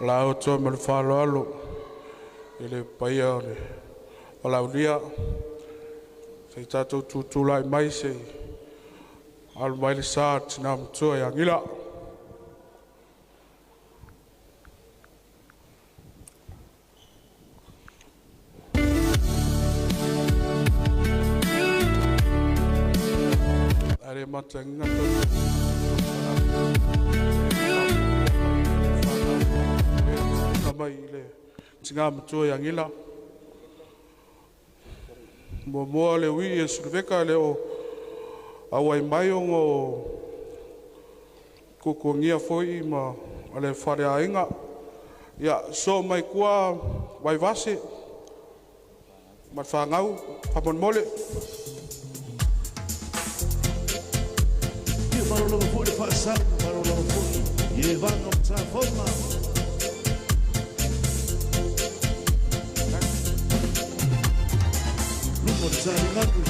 La o to me falo alo. Ele paia le. Ola ulia. Se tato tu lai mai se. Al mai le sa Tinā Nila Leaana. Are matanga mai le Tinā Nila Leaana. Mo le wi e sulveka le o awai mai o ngo kukungia foi ma ale fare ainga ya so mai kua vai vase ma fangau papon mole que barulho foi passar barulho foi e vai no forma no tsarinaku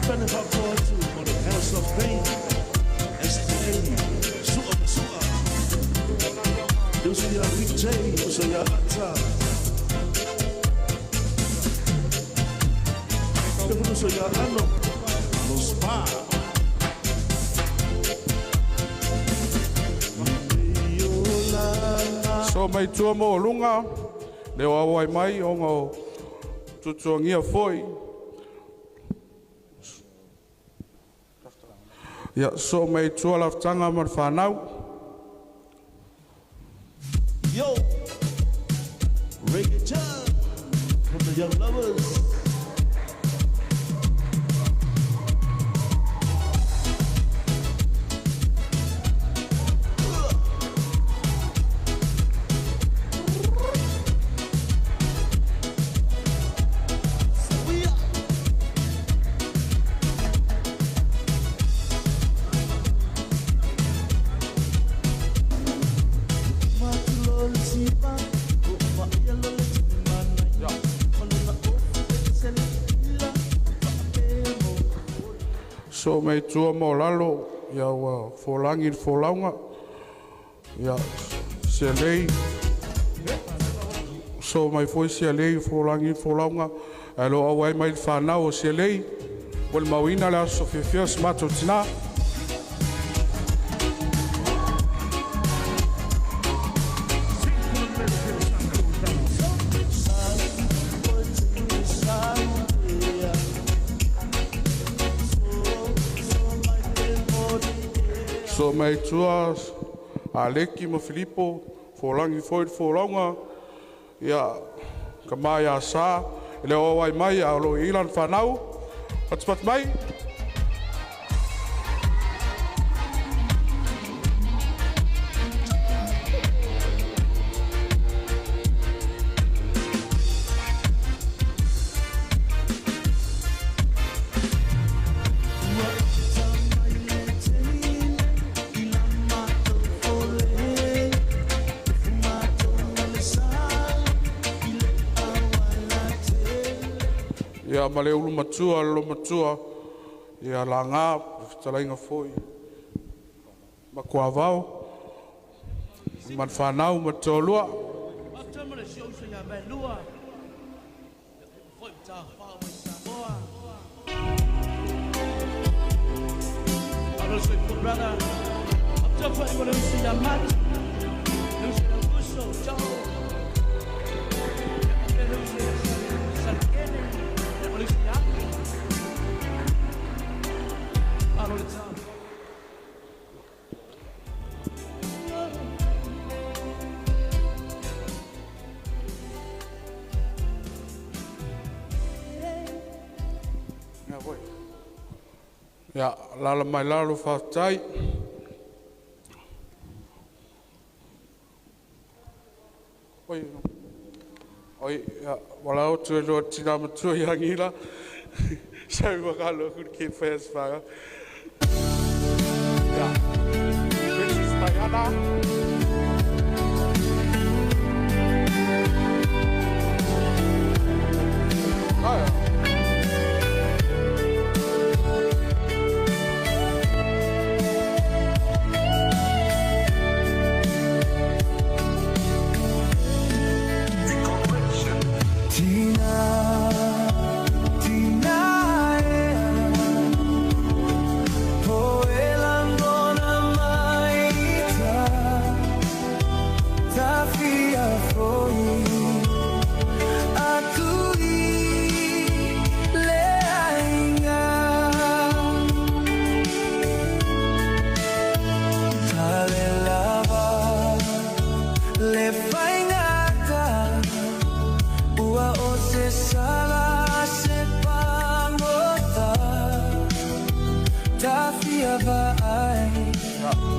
pene fapotu mo the house of pain STA sua Dosu ya victory dosu ya ata dosu ya ano no spa so mai tua mo lunga le awai mai o ngo tutuangia foi ya so mai tua laftanga mar whanau. Yo, reggae time from the young lovers. So mai tua mo lalo ya wa folangi folaunga ya se lei so mai foi se lei folangi folaunga alo awai mai whanau o se lei wal mawina la so fios mato tina so mai tua Aleki mo Filipo folangi foi folonga ya kamaya sa le o wai mai a lo ilan whanau pat mai ya male ulu matua lo matua ya langa talainga foi ma kwa vao man whanau matolua ya lala mai lalo fatai oi ya wala o tu lo Tinā Nila Leaana sai wa kalo ku ke fes fa ya Princess Diana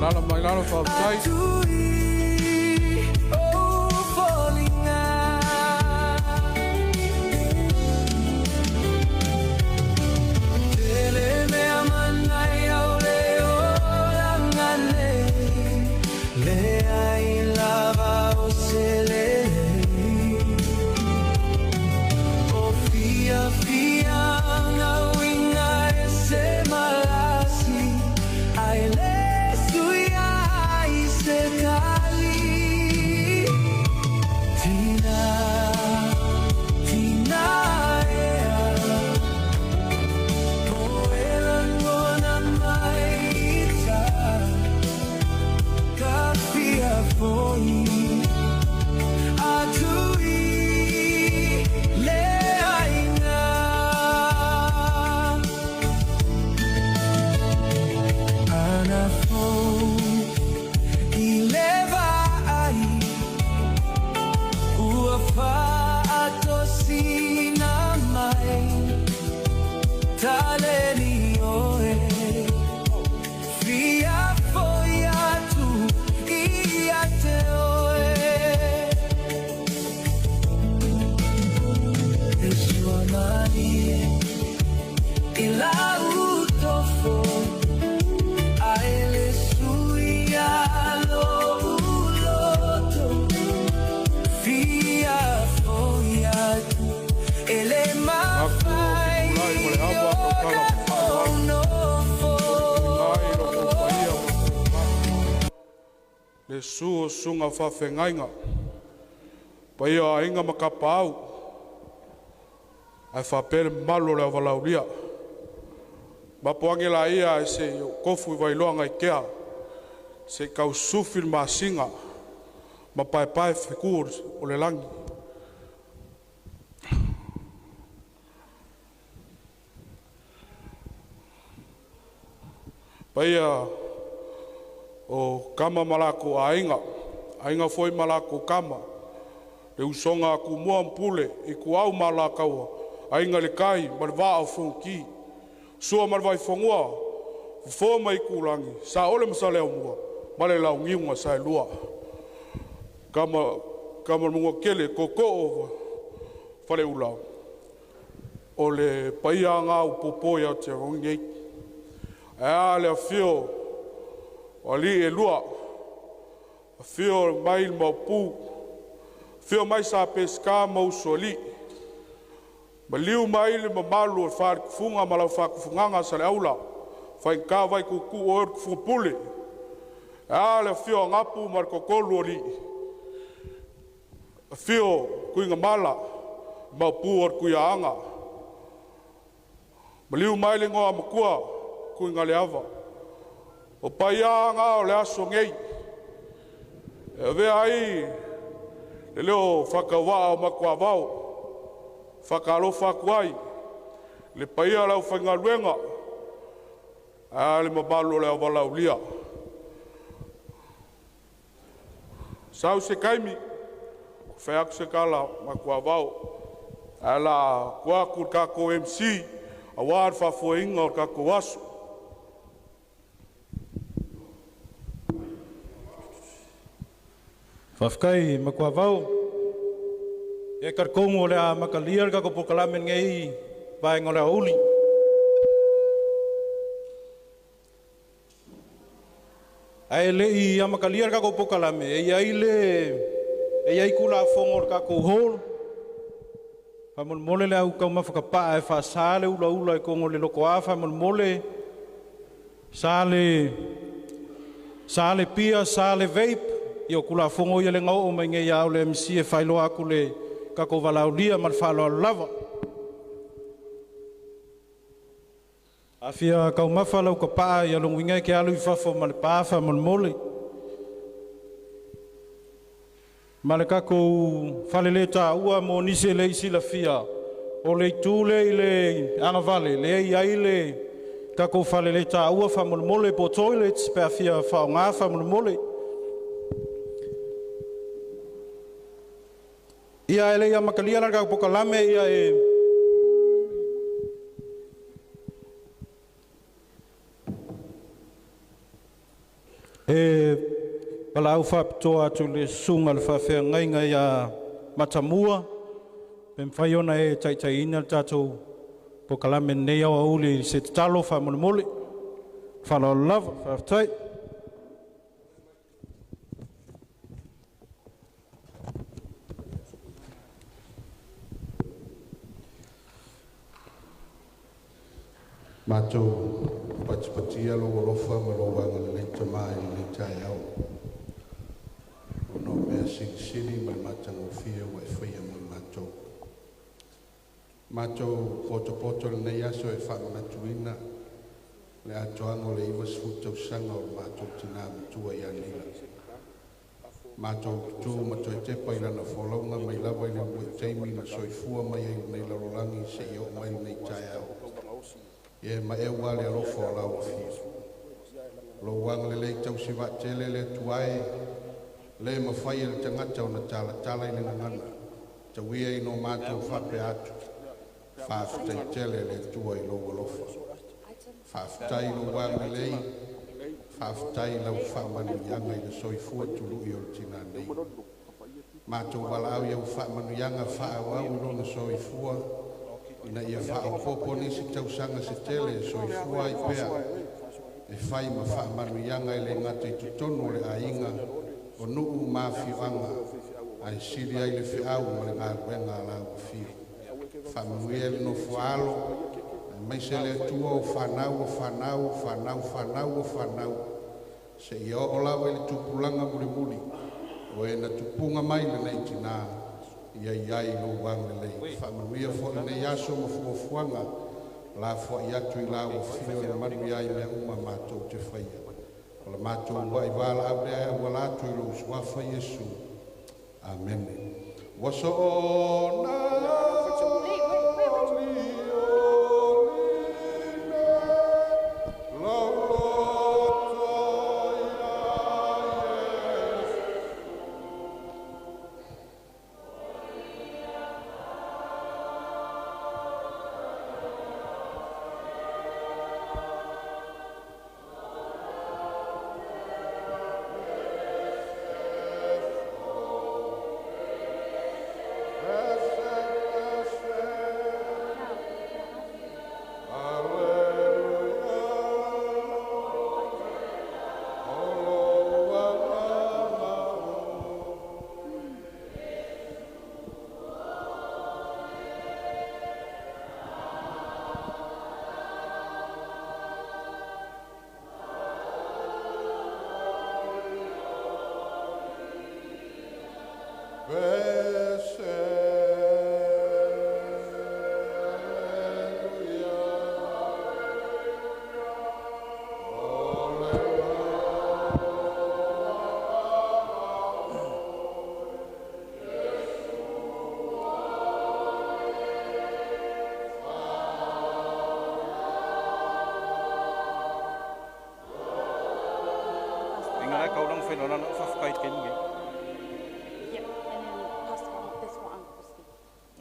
Lala mai lala whautai. Le suo sunga whawhengainga. Pai a inga makapa au. Ai whapere malo le awalauria. Mapoangi la ia e se kofu i wailoa ngai kea. Se kau sufi ma singa. Ma pai whikur o le langi. Pai a o kama malako ainga foi malako kama le usonga ku mua mpule i ku au malakaua ainga le kai marwa o fonki sua marwa i fongua fo mai kulangi sa ole masale o mua male la ngiunga sa lua kama mungo kele koko o fale ulau o le paianga o popo ya te rongi le fio ali e lua fio mai mapu fio mai sa pesca mau soli baliu mai le mamalu fa funga mala fa funga sa aula fa ka vai ku or fu pule le fio ngapu marco kolori fio kuinga mala mapu or kuianga baliu mai le ngoa makua kuinga le ava o paianga o le aso ngei. E vea ai, le leo whakawaa o makua vau, whakalo whakuai, le paia lau whaingaluenga, le mabalo le awalau lia. Sau se kaimi, whaiaku se kala makua vau, la kuaku kako MC, a wār whafuinga o kako wasu. Whafkai makua vau, e karkongo le a makalia kako pokalamen ngei vaenga le auli. Ai le I a makalia kako pokalame, e ai kula fongo kako hol. Whamon mole le au kau mawhakapaa e whaasale ula e kongo le loko a whamon mole sale pia, sale vape. Yo kula fongo ia le ngau o mai nge iau le MC e whailoa aku le kako walaulia man whaloa lava. Awhia kau mawhalau ka paa ia longuinga ke alu I whafo ma le pāwha man mole. Ma le kako whalele tā ua mo nise le isi la fia o le tūle I le ana vale le ai le kako whalele tā ua whamon mole po toilets pe awhia whao ngā whamon mole. Ia ele ia makalia larga pokalame ia E pala au whapitoa atu le sunga le whawhea ngai a matamua. Pem whaiona e tai ina tātou po kalame nei au auli se talo whamone mole. Whala o lava, whawtai. Mātou pati alo olofa ma lo wanga le leita mai le tai au. Ono mea siri ma matanga o fia wa e whaia ma mātou. Mātou poto le nei aso e whanga matuina le atoanga o le iwa sfutau sanga o mātou tina matua ia nila. Mātou tu mato e tepa ila na wholaunga mai lawa ile mui teimi na soifua mai e nei larolangi se i o mai nei tai au. Ye ma e wale alo fo la o fi lo wang le tau si va tele le tuai le ma fai le tangata ona tala ile ngana te wi no ma tu fa pe atu fa te tele le tuai lo fa tai lo wang le fa tai lo fa manu yanga ile soi fu tu lu yo Tinā nei ma tu wala au fa manu yanga fa wa lo no soi fu ina ia whaopopo ni si tausaga se tele so i fua i pea e whai ma wha manu ianga i le ngata i tutonu le ainga o nuu mawhiwanga ai siri ai le whiau ma le ngā ruenga a lau whiu wha manu ia le no fualo mai se le tua o whanau se i o lawa i le tupulanga muli o e na tupunga mai le nei tina iai lo wang le whamanuia fo nei aso ma fuafuanga la fo i atu i la o fio le manu iai mea uma mātou te whaia o la mātou wai wala au rea ua latu i lo uswafa Iesu Amen waso o na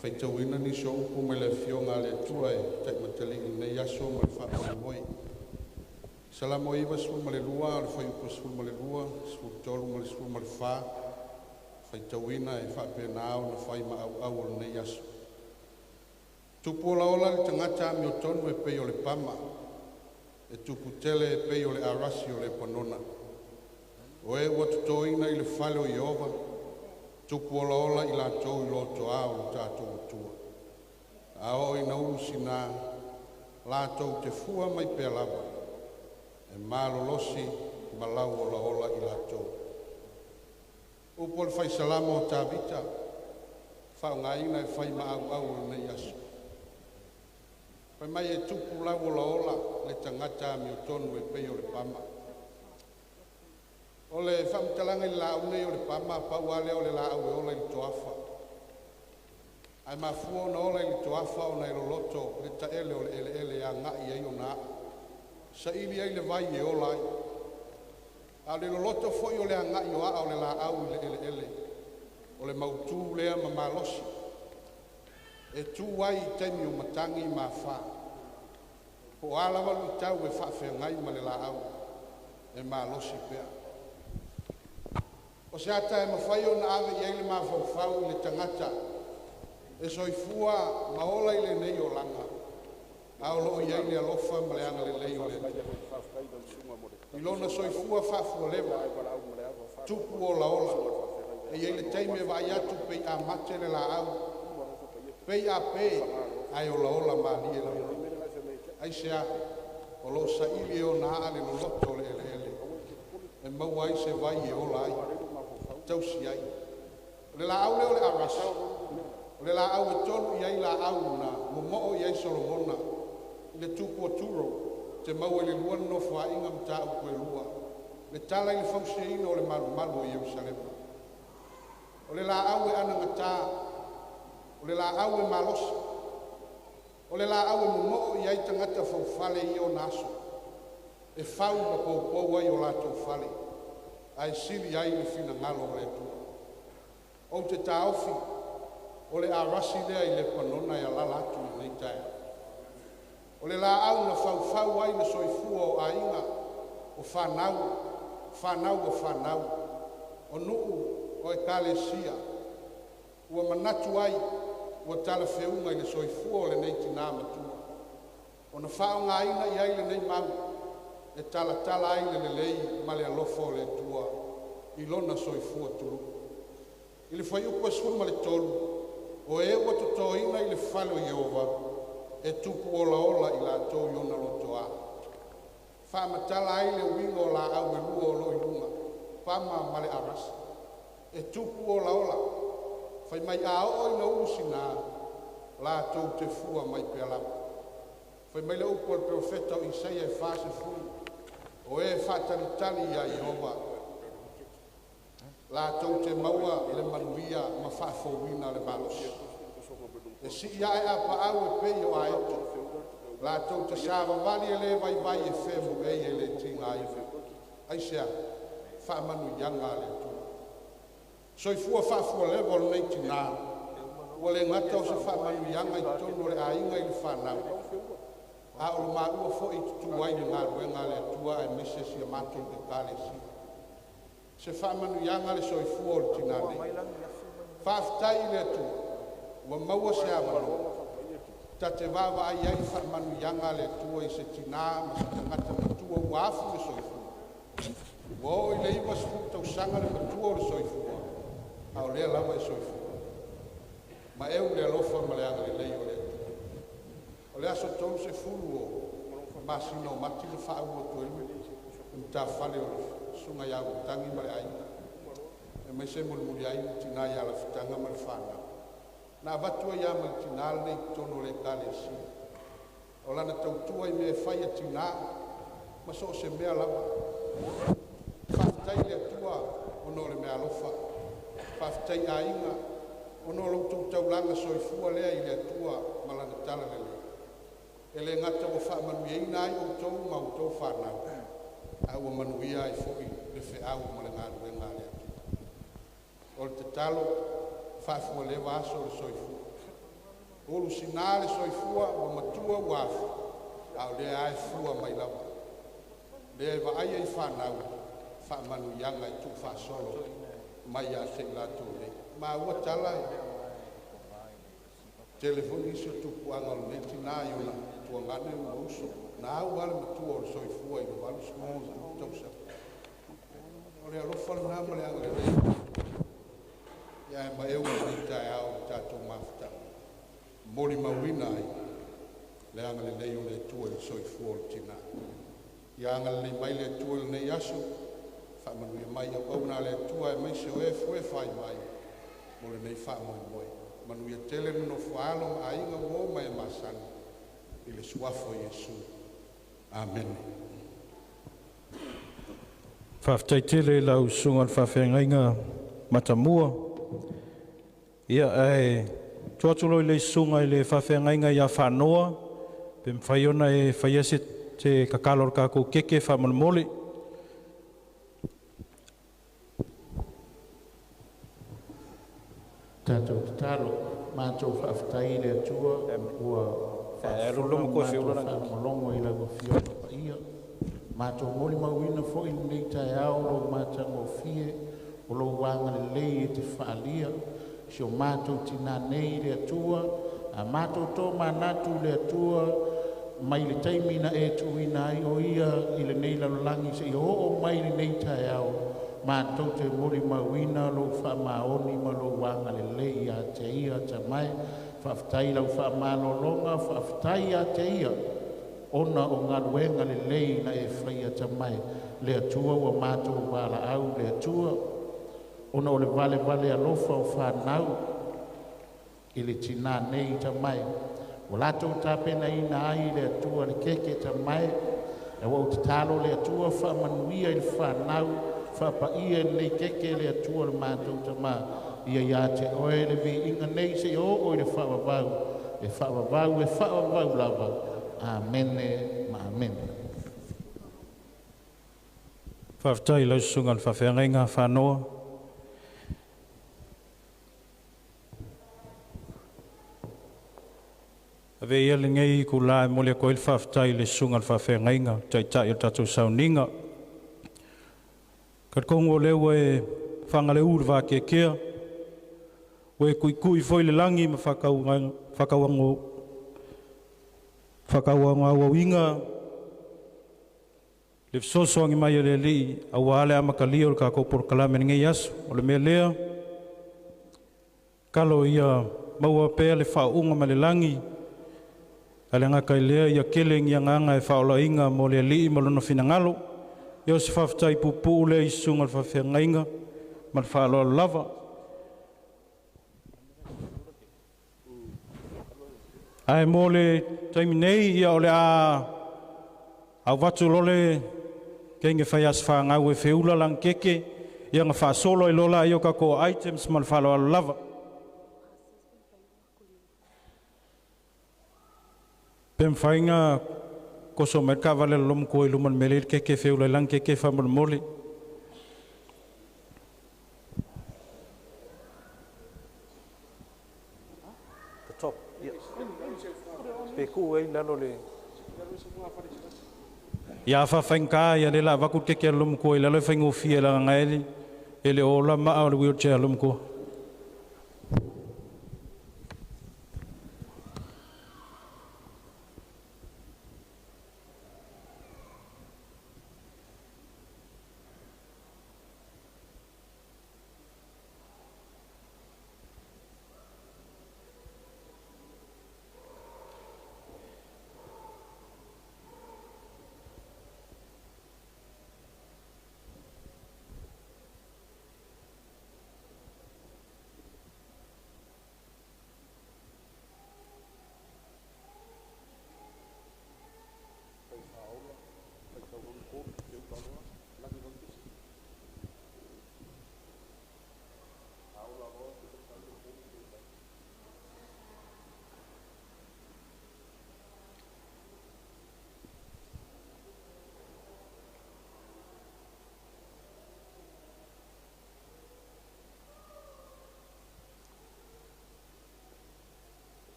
Feitauina ni so upu me le fionga le tua e tai matali nei aso ma le whapana moi. Salamo iwa sfu ma le lua, le whai upo sfu ma le lua, sfu tolu ma le sfu ma le wha. Feitauina e whapena au na whai ma au o nei aso. Tupu la ola le tangata mi o tonu e pei o le pama. E tupu tele e pei o le arasi o le panona. O e watutoina i le whale o Iova. Tupu ola i la tau i loto au le tātou tua. A o i nauru sina la tau te fua mai pe lava. E malo losi ma lau ola i la tau. Upo le fai salamo o tā vita. Whao ngā ina e whai ma au nei aso. Pai mai e tupu lau ola le tangata mi o tonu e pei o le pama. O le whamtalanga i lau nei o le pama, pau ale o le lau e ola i toafa. Ai mafua na ola i toafa o nei loloto, le taele o le ele a ngai ai o na. Sa ili ai le vai e ola ai. A le loloto foi o le a ngai o a o le lau i le ele. O le mautu lea ma malosi. E tu ai i teimi o matangi ma wha. Po ala walu i tau e whawhia ngai ma le lau. E malosi pea. se ata e mawhai o na ave i eile mawhau le tangata. E soifua maola i le nei o langa. Aolo i eile alofa ma le anga le lei o le. I lona soifua whafua lewa. Tupu o la ola. E eile teime vai atu pei a mate le la au. Pei a pei ai o la ola ma li e la. Ai sea o lo sa ili o na ale lo loto le ele. E mawai se vai e ola ai. Tausi ai. Le la au leo le arasa. Le la au e tolu i ai la au na momo i ai Solomona. Le tupu o turo. Te mau e le lua no fwa inga mta u koe lua. Le tala i le fausia ina o le malu malu i Yerusalema. O le la au e ana ngata. O le la au e malosa. O le la au e momo i ai tangata fau fale i o naso. E fau na pou ai o la tau fale. Ai sili ai le fina ngalo o le tua. O te taofi. O le arasi lea i le panona i ala latu i nei tae. O le la au na fau ai na soifua o ainga o whanau o whanau. O nuu o e kalesia. Ua manatu ai ua tala whiunga i le soifua o le nei tina matua. O na whao ngā ina i ai le nei mau. E tala ai le lei ma le alofa o le tua. I lona soifua turu. I le whai upa suma le tolu. O e ua to ina i le whalo Yehova. E tupu ola ola i la tau iona loto a. Whamatala ai le winga o la au e lua o lo i lunga. Whama male arasa. E tupu ola ola. Whai mai a o ina usi nā. La tau te fua mai pe alama. Whai mai le upo al profeta o Isaia e whase fui. O e whataritali a Yehova. La tau te maua i le manuia ma whafowina le malosi. E si ia e apa au e pei o aeto. La tau te sāwa wali e le vai e whemu ei e le tinga i whi. Aisea, whaamanu yanga le tu. Soifua whaafua lewa o nei tina. Ua le ngata o se whaamanu yanga i tono le ainga i le whanau. A o le maua fo i tutu ai ni ngā ruenga le tua e mese si a matou ke kale si. Se whaamanu yanga le soifua o le tina nei. Whaaftai le tua. Ua maua se amano. Ta te wawa ai ai whaamanu yanga le tua i se tina ma se tangata matua ua afu le soifua. Ua o i le iwa sifu tausaga le matua o le soifua. A o lea lawa e soifua. Ma eu le alofa ma le anga le lei o le tua. O le aso tau se fulu o masino mati le wha ua tuelu. Mta whale o le sunga ia utangi ma le aina. E mai se muli aina tina ia la fitanga ma le whanau. Na vatua ia ma tina nei tono le kalesi. O lana tautua i mea whaia tina. Ma so se mea lawa. Whaftai le atua ono le mea lofa. Whaftai a inga. Ono lo taulanga soifua lea i le atua ma lana tala le le. E le ngata o whaamanuia ina ai o tau ma o tau whanau. A ua manuia ai fwoi le wheau ma le ngā ruenga le atua. O le te talo whaafua le vaso le soifua. Olu sina le soifua o matua wafu. Au le ai fua mai lawa. Le va ai ai whanau. Whaamanu yanga i tu whaasolo. Mai a se lato le. Ma ua tala e. Telefoni iso tupu anga o neti nā iona. Tua ngane o uso. Nā au wale matua o le soifua i le walu skonza. Tausa. O le alofa le nama le anga le rei. Ia e mai eu ni tae au tātou mafuta. Mori mawina ai. Le anga le nei o le tua i soifua o le tina. Ia anga le mai le tua le nei aso. Whaamanuia mai au au nā le tua e mai se o e fue whai mai. Mo le nei whaamoi moi. Manuia tele no whaalo ma inga wo mai e masani. I le suafo Yesu. Amen. Whaftai tele lau sunga whawhengainga matamua. Ia e tuatuloi le sunga i le whawhengainga ia whanoa. Pe mwhaiona e whaiase te kakalor kako keke whamanmole. Tātou te talo, mātou whaftai le atua, ua whaamolongo i lago whiona pa ia. Mātou moli mawina fo i nei tai aoro mātango fie, o lo wanga le lei e te whaalia, si o mātou tina nei le atua, a mātou tō manatu le atua, mai le taimina e tuina ai o ia i le nei lalolangi se i o mai le nei tae au, mātou te mori mauina lo wha maoni ma lo wanga le lei a te ia te mai, whaftai lau wha malolonga, whaftai a te ia, ona o ngā luenga le lei na e whaia te mai, le atua ua mātou wala au le atua, ona o le vale alofa o whanau, i le tina nei te mai, o latou tapena ina ai le atua le keke te mai, e wau te talo le atua whamanuia i le whanau, whapaia nei keke le atua le mātou te mai, ia te oe le vi inga nei se o le whawavau, e whawavau lava, amene ma amene. Whaftai lau sunga le whawhenga whanoa. Ave ia le ngei ku la mo le koil whaftai le sunga le whawhenga, tai o tatou sauninga. Kat kongo leo e whangale urwa ke kea, we kui foi le langi ma whakauanga au inga, le fsosoangi mai le li, au ale amakalia o le kako por kalame ngei asu, o le mea lea, kalo ia maua pea le whaunga ma le langi, ale ngaka i lea ia keleng ia nganga e whaola inga mo le li ma lono finangalo, ia se whaftai pupu le isunga le whawhengainga, ma le whaaloa lava. Ai mo le taimi nei ia o le au watu lole kenge whai as whangau e whiula lang keke ia ngā whaasolo i lola i o kako items ma le whaaloa lava. Pem whainga koso merka vale lom ko i luman mele keke whiula lang keke whamon mole. The top, yes. Peku e lalo le. Ia whawhainka ia le la wakut keke alum ko i lalo e whaingo fia la ngaeli e le ola maa o le wheelchair alum ko.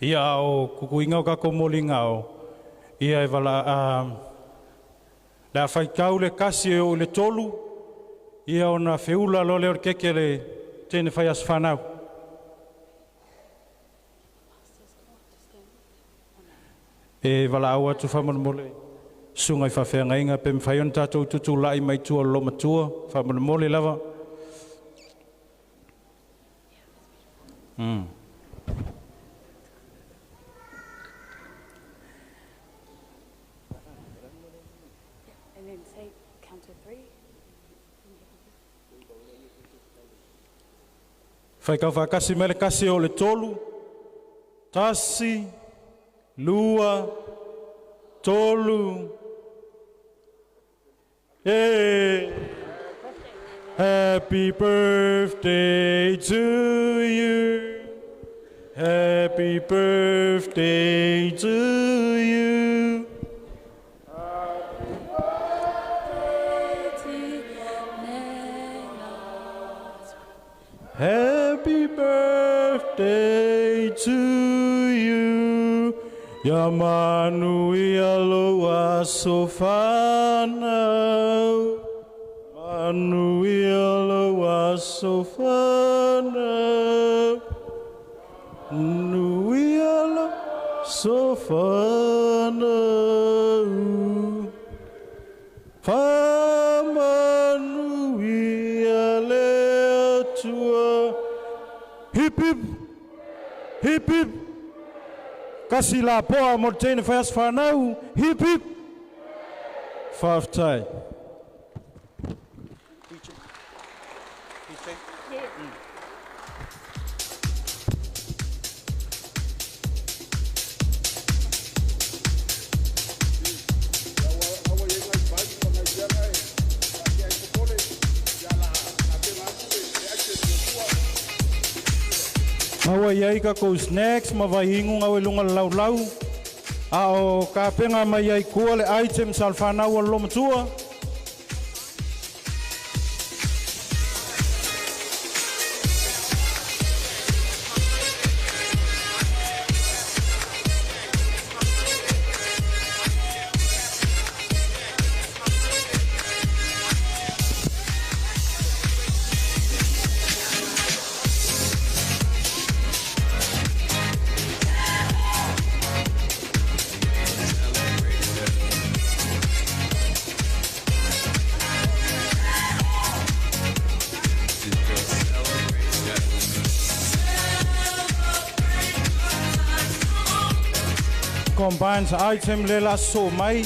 Ia o kukuinga o kako molinga o. Ia e wala la whaikau le kasi o le tolu. Ia o na whiula lo leo keke le tene whai as whanau. E wala au atu whamana mole. Sunga i whawhenga inga pe mwhai on tātou tutu lai mai tua loma tua. Whamana mole lava. Whaikau whakasi mele kasi o le tolu, tasi, lua, tolu. Hey! Happy birthday to you. Happy birthday to you. Happy birthday to you. Ya manui aloha sofana. Manui aloha sofana. Nui aloha sofana. Famanui alea tua. Hip hip. Hip hip. Kasi la poa mo tene fast whanau. Hip hip. Whaftai. Awa iai ka kou snacks ma wahingu ngawe lunga lau. Ao ka penga mai iai kua le items al whanau al loma tua. Combines item lela so mai.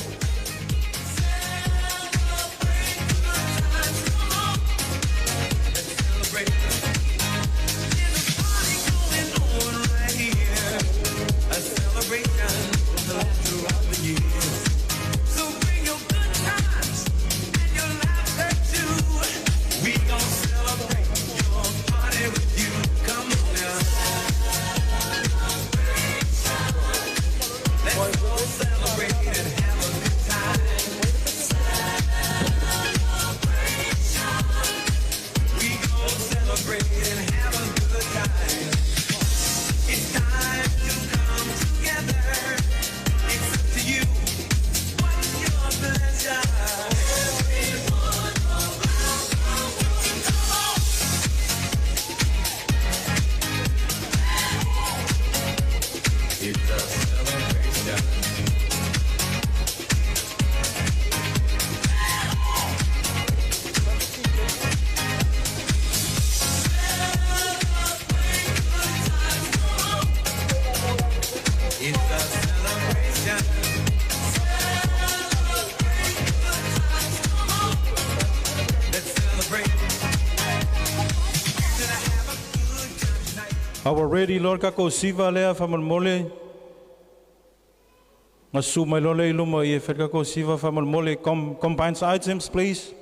Our ready Lord kako siva lea famalmole. Ngasu mai lole iluma I fet kako siva famalmole. Combines items please.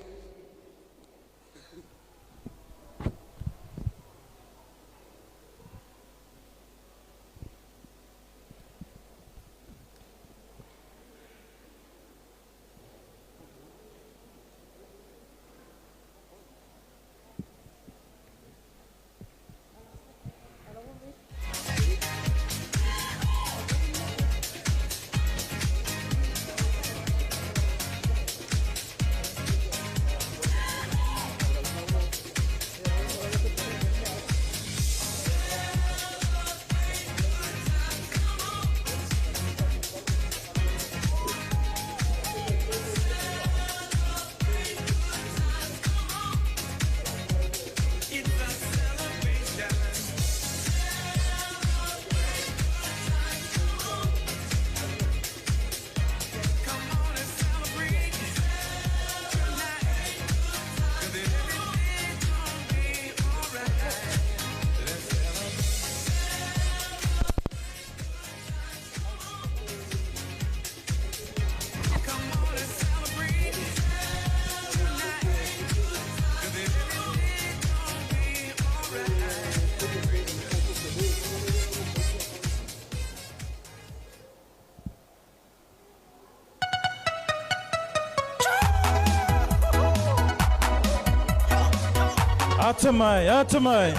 Atamai.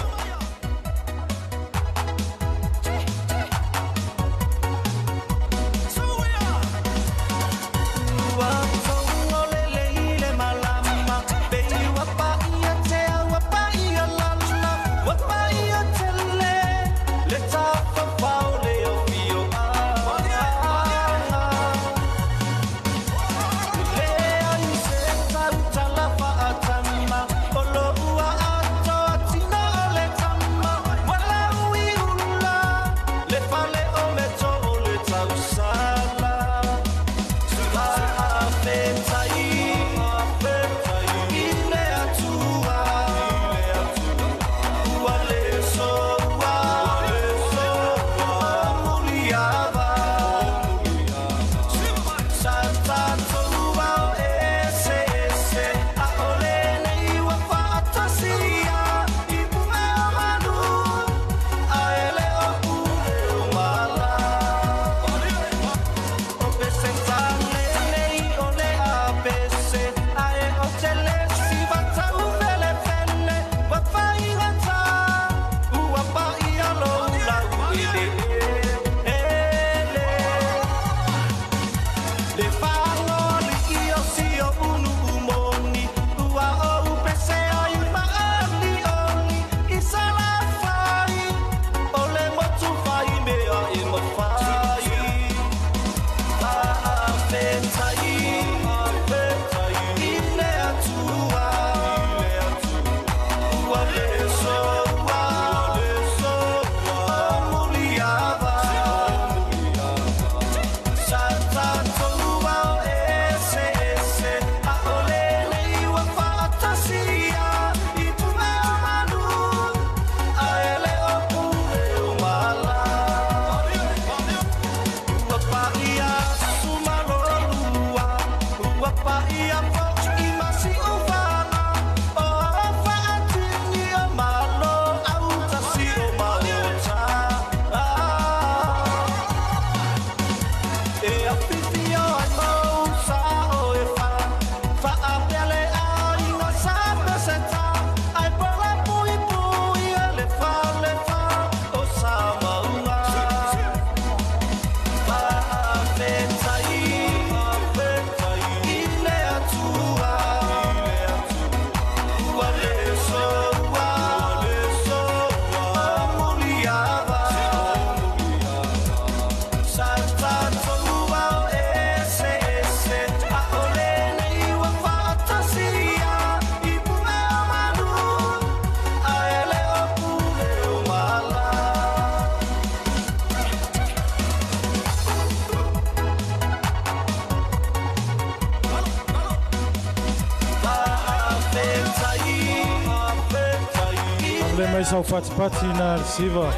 mai sau pati na siva.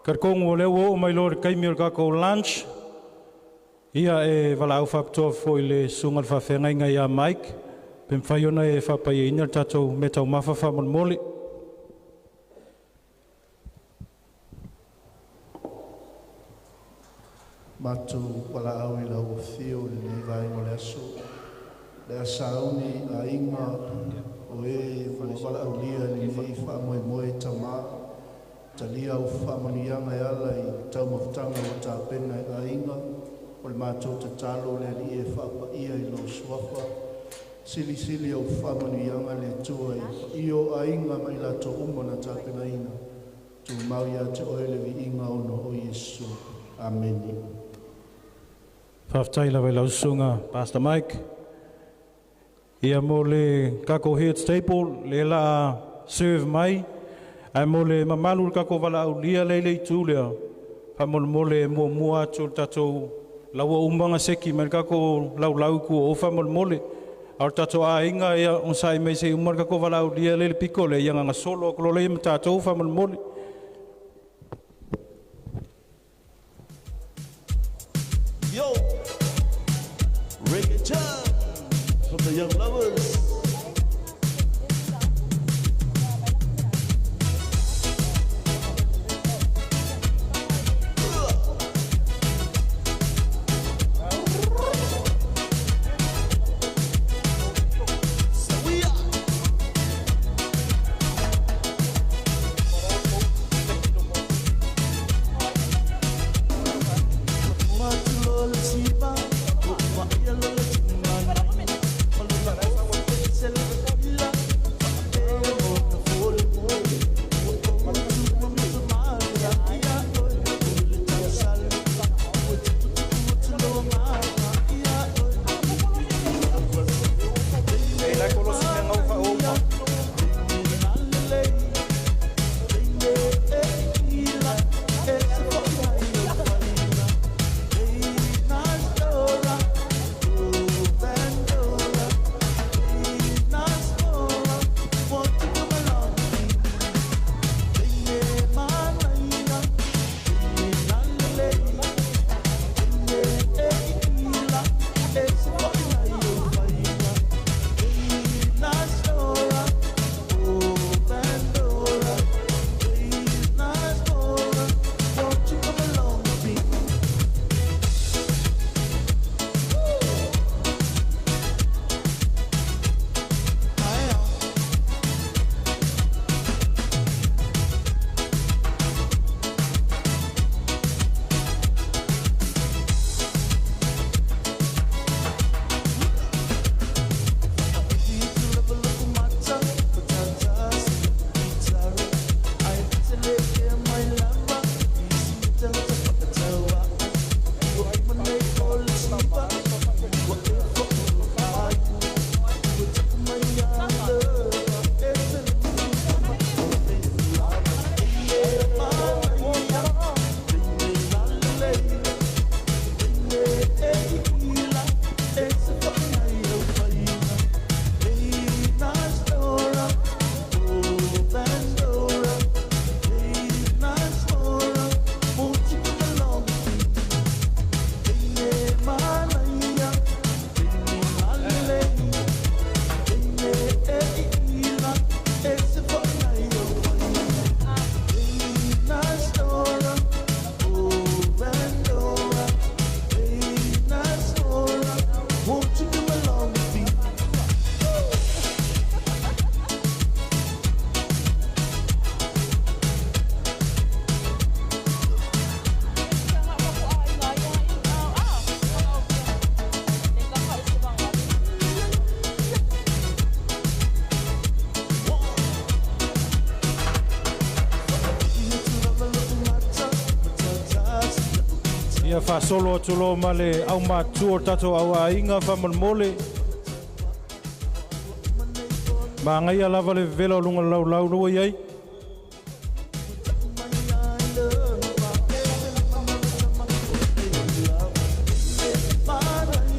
Karkong o leo o mai lor kaimir kako lunch. Ia e wala au whaptoa fo i le sungal whawhengai ngai a Mike. Pem whaiona e whapai ina tatou me tau mawha whamon mole. Matu wala au i lau thio le nei vai mo le aso. Le asauni a inga o e wala au lia ni nei wha moe moe tama. Talia au wha manianga e ala i tau mawhtanga o ta pena a inga. O le mātou te talo le li e whapa ia i lau suafa. Sili sili au wha manianga le tua i o a inga mai la to umana ta pena ina. Tu mau ia te oele vi inga ono o Yesu. Ameni. Whaftai lawe lau sunga, Pastor Mike. Ia mo le kako head staple, le la serve mai. Ai mo le mamalu kako wala au lia leile i tūlea. Pa mo le mua atu tatou laua umbanga seki, mai kako lau ku o fa mo le. Au tatou a inga ia on sai mai se umar kako wala au lia leile piko le, ia nganga solo o klole ima tatou fa mo le. Yo, reggae time from the young lovers. Ia fa solo atulo male au matu o tato au a inga fa mole. Ma ngai ala vale velo lunga lau no iai.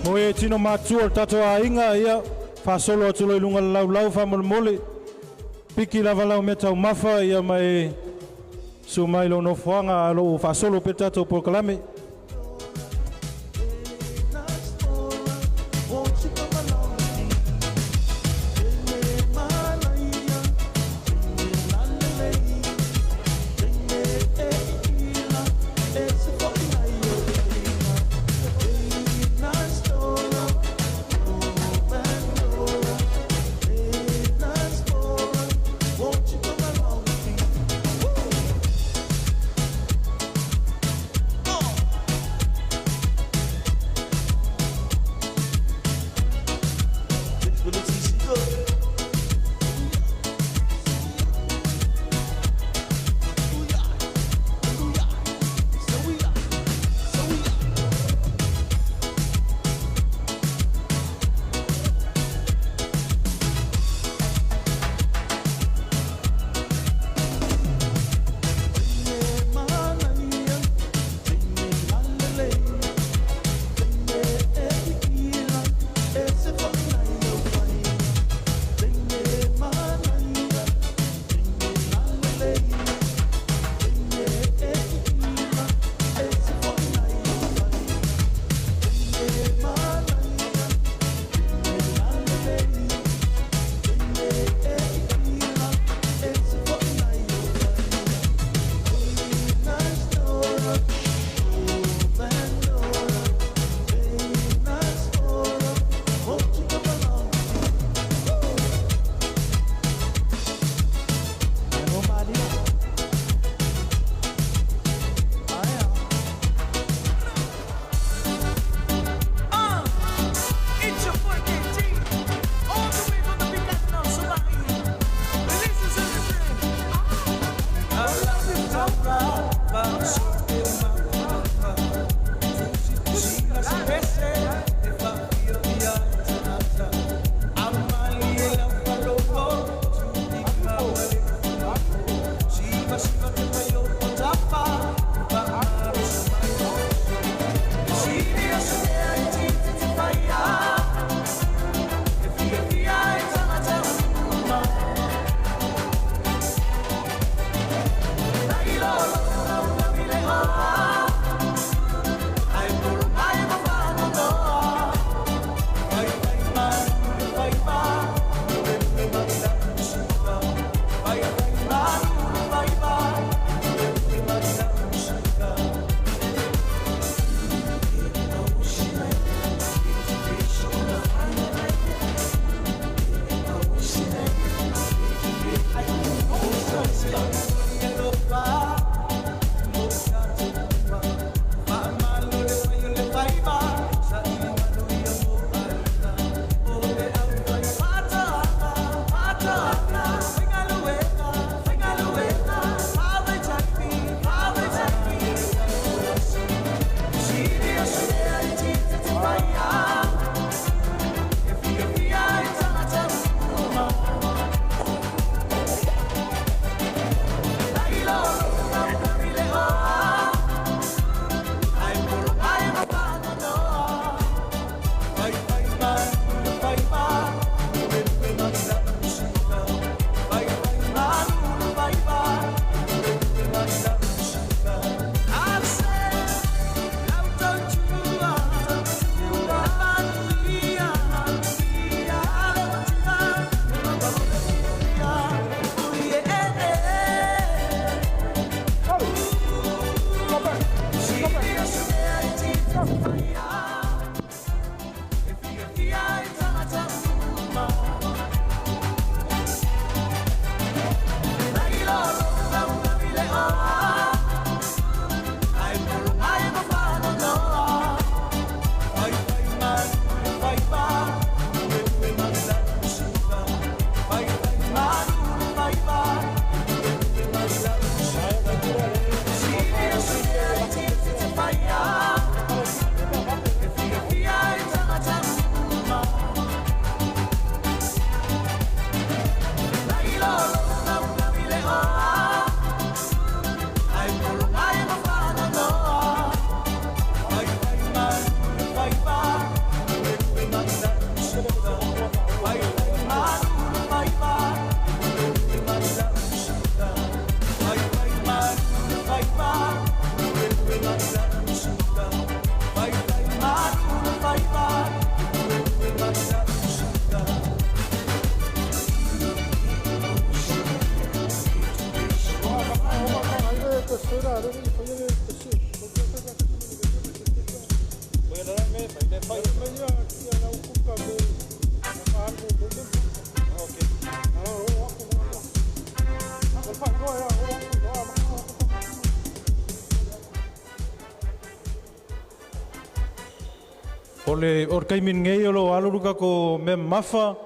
Moe le tino matua tato a inga ia fasolo atu lo ilunga lau fa mole piki lava lau me tau mafa ia mai su mai lo no fuanga lo fasolo pe tato proclame Ole kaimin ngei olo aluru kako me mafa.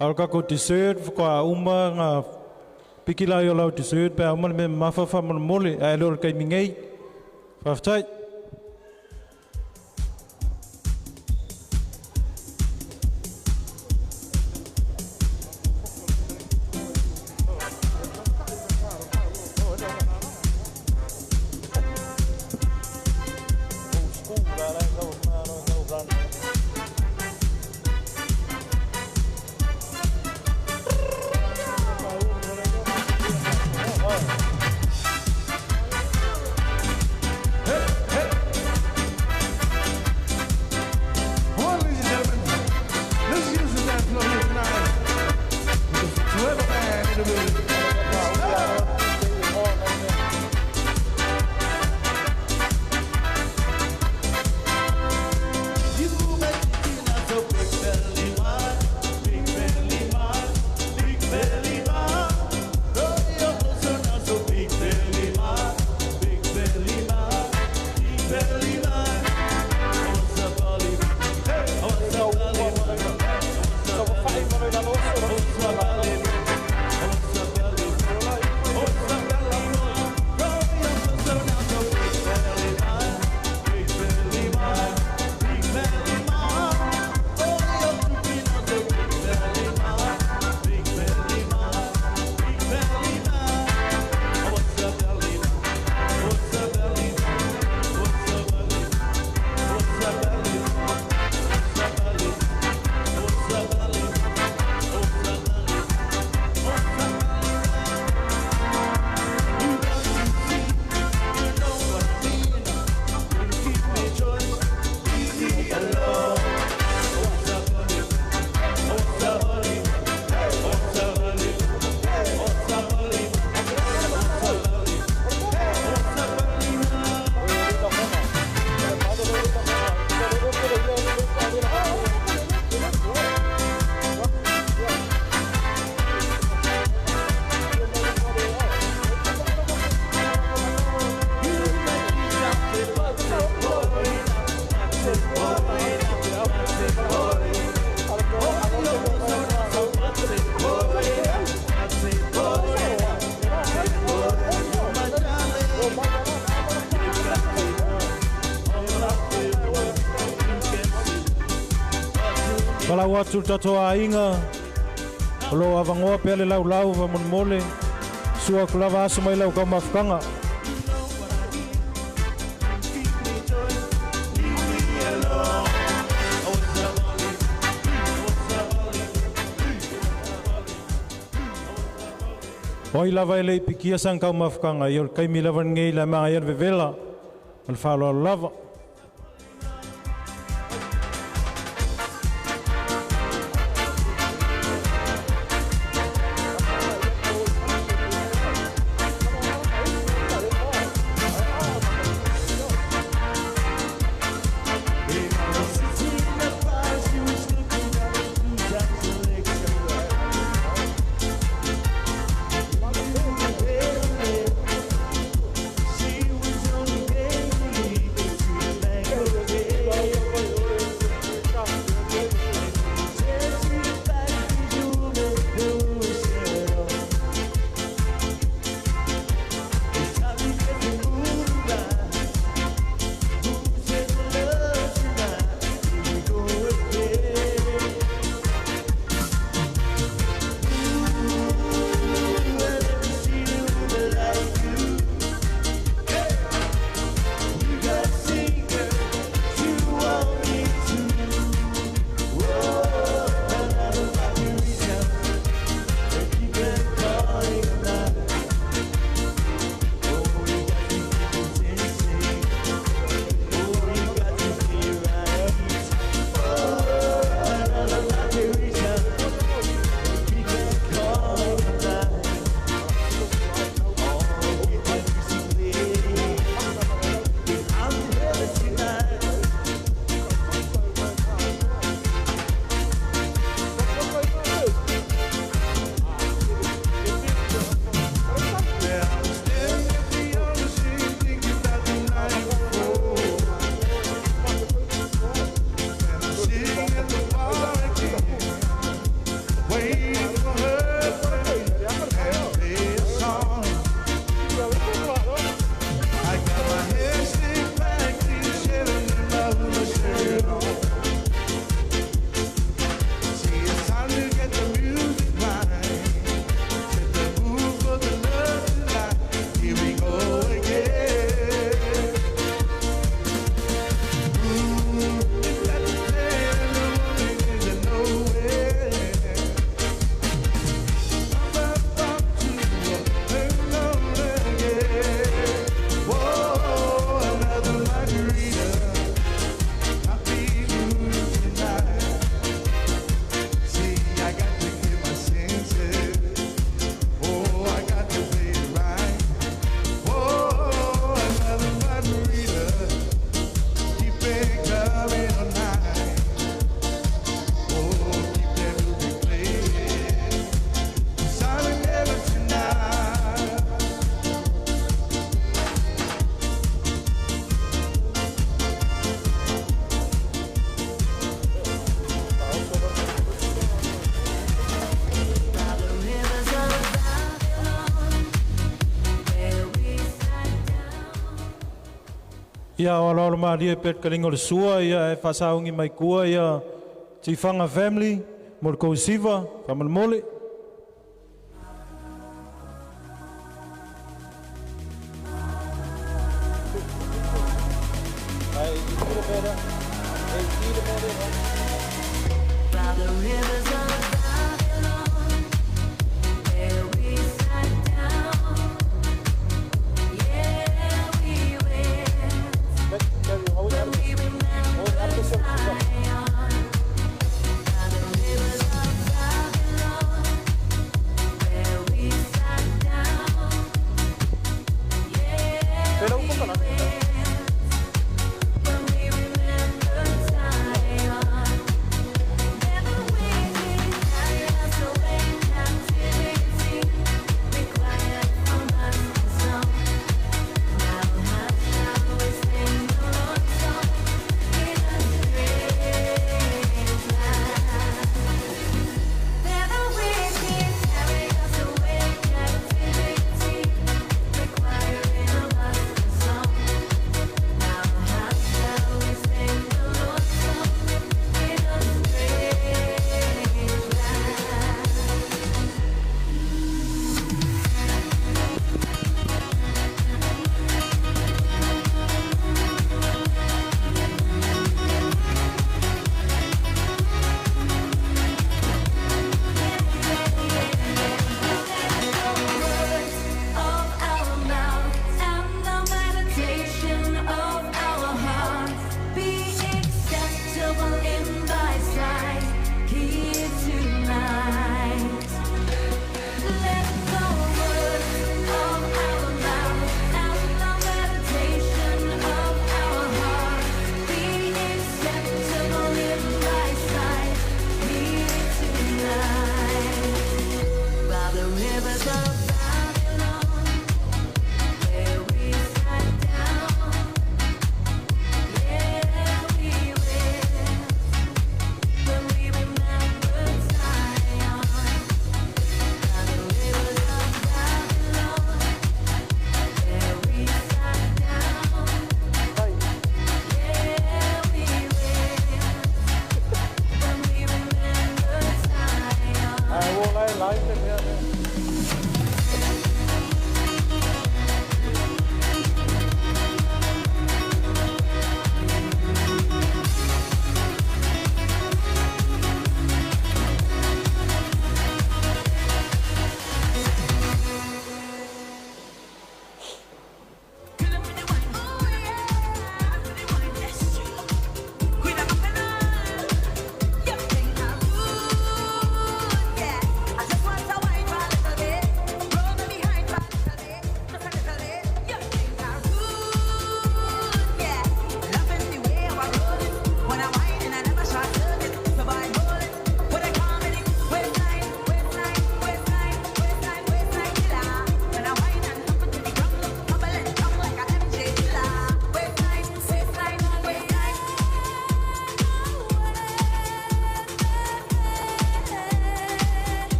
Al kako dessert kwa uma nga pikila yo lau dessert pe uma me mafa fa mole. Ai lo kaimin ngei. Faftai. Walau atu tatoa inga, lo avangoa pele lau lau va mole, sua kulava asu mai lau kau mafkanga. Oi lava ele pikia sang kau mafkanga, yol kai mi lava ngei la maa yer vevela, al falo lava. Ia o lo ma dia pet kalingo le sua ia e fasaungi mai kua ia tifanga family mo ko siva famal mole.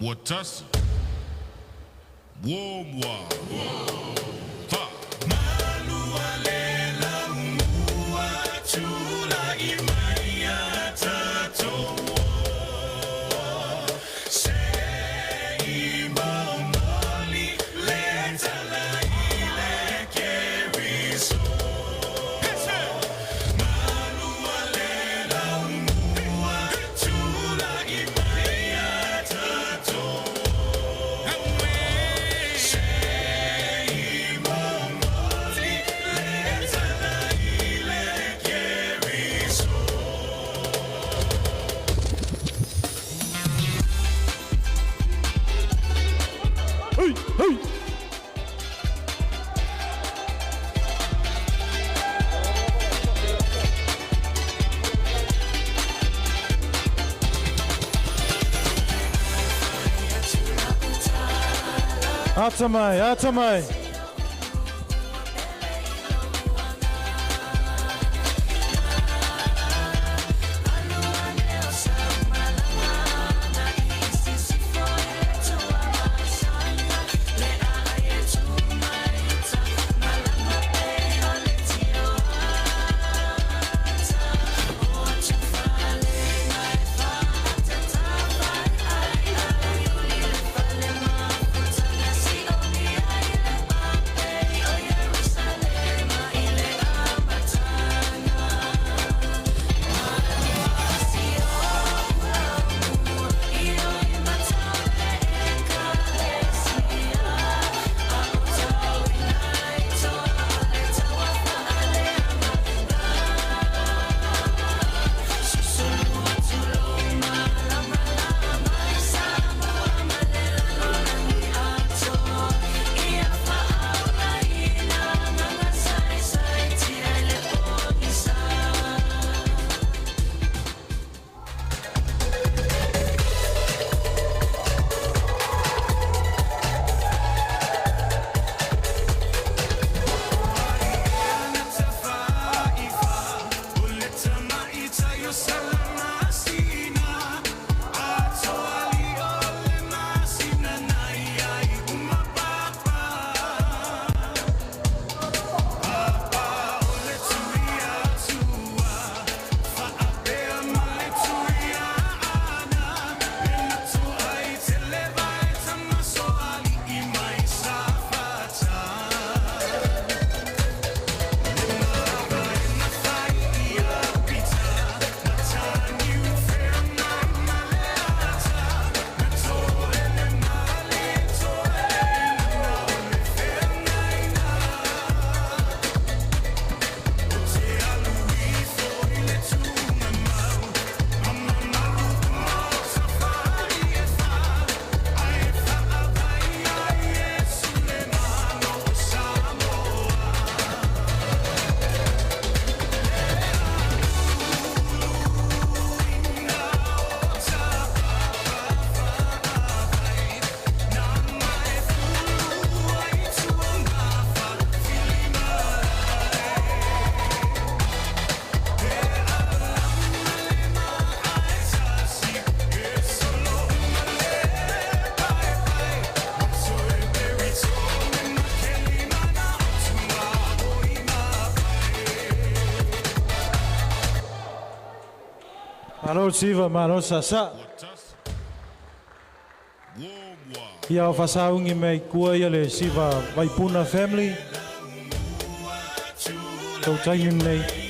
Watasi Womwa Atamai, atamai. Mano siva, mano sasa. Ia o fasaungi mei kua ia le siva Waipuna family. Tau taimi nei.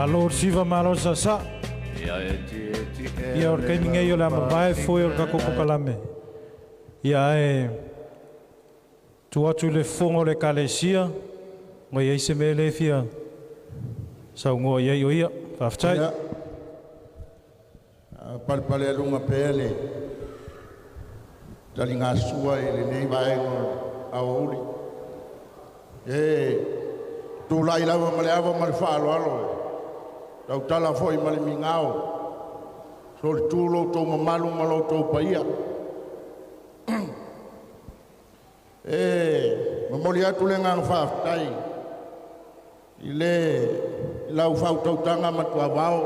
Lord Siva Malo Sasa. Ia or kai minga yo la mai foi or ka koko kalame. Ia e tu atu le fongo le kalesia. Mo ia se mele fia. Sa ngo ia yo ia. Faftai. Palpale lunga pele. Talinga sua ele nei vai auli. Tu lai lava maleava malfalo alo. Tau tala foi mali mingao. Sol tulo to mamalu malo to paia. Mamolia tu le ngang fa tai. Ile lau fa tau tanga matua vao.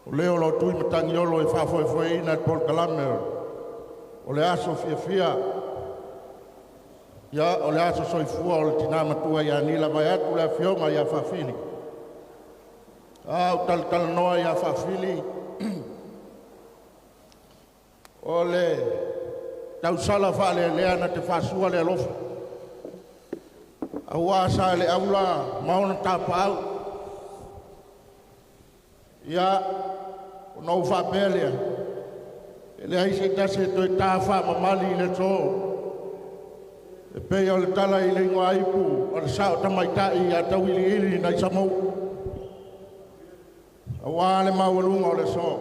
O leo lo tui matangiolo e fa foi na por kalame. O le aso fia. Ya o le aso soifua o le tina matua ya nila vai atu le fionga ya fa fini. O tal noa ia whawhili. O le tausala whale leana te whasua le alofa. A wasa le aula mauna tāpau. Ia o nau whapelea. E le aise tase toi tāwha mamali le tō. E pei o le tala i le ingoa ipu. O le sao tamaitai a tauili ili na isamou. Wale mawalunga ole so.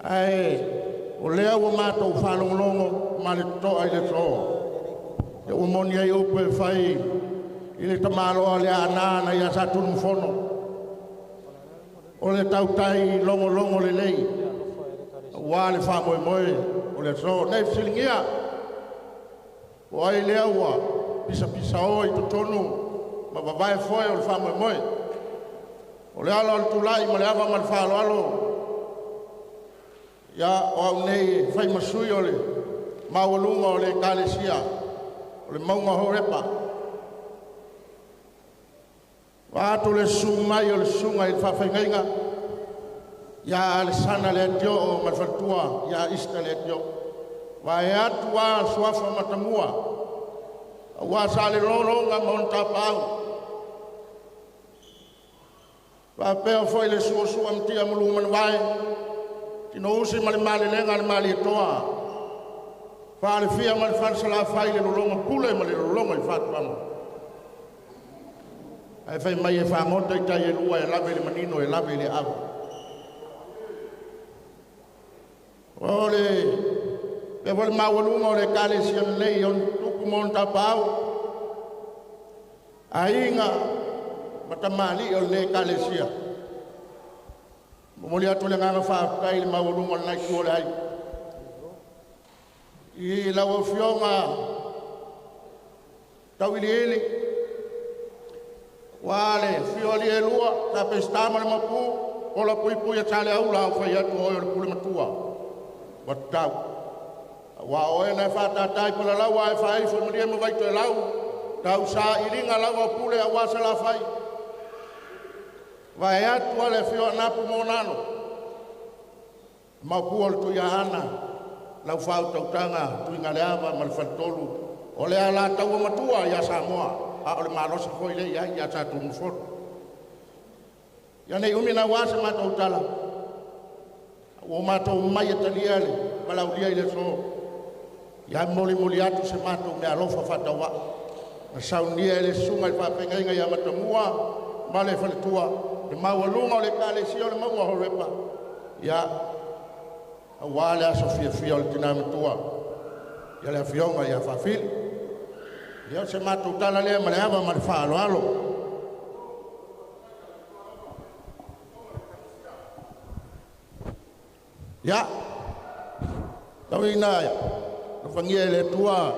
Ai, o lea o mata o whalongolongo ma le toa i le so. E o moni ai upe whai i le tamalo a le anana i a satunu whono. O le tautai longo le lei. Wale whamoe o le so. Nei silingia. O ai lea ua pisa o i totonu. Ma babae foi o le whamoe. O le alo al tulai ma le ava ma le whaalo alo. Ia o au nei whai masui o le mawalunga o le kalesia. O le maunga horepa. Wātu le sumai o le sunga i whawhaingainga. Ia le sana le atio o malfatua. Ia ista le atio. Wa e atu wa suafa matamua. Wa sa le rolonga monta pau. Wa pea foi le suosua mtia muluman vai. Tino usi mali lenga le mali toa. Fa le fia mali fansala fai le lolonga pule mali lolonga i fatu amo. Ai fai mai e fa monta i tai e lua e lave le manino e lave le avo. Ole, pe vol mawalunga o le kale sian lei on tuku monta pau. Ainga matamali o le kalesia. Molia to le nganga fa kai le mawulunga na ki ole ai. I lau fionga tau ili wale fioli e lua ta pestama le mapu o la pui pui a tale au la fai atu o le pule matua wa tau wa oe na fata tai pula lau wa e fai fo muria mo vai to lau tau sa iringa lau o pule a wasa la fai wa e atu ale fio napu monano mapu o le tu ya ana lau fau tautanga tu inga le ava ma le fantolu o le ala tau matua ya Samoa a o le malosa ko ile ya ta tu mfot ya nei umina wasa ma tautala o ma to mai taliale pala ulia ile so ya moli atu se ma to me alofa fatawa na saunia ile sunga le papenga ya matamua ma le faletua le mawalunga le kale si o le mawa horepa ya wale a sofia fia o Tinā Nila ya le fionga ya fafil ya se matu tala le ma le ava ma le falo alo ya tawina ya fangia le tua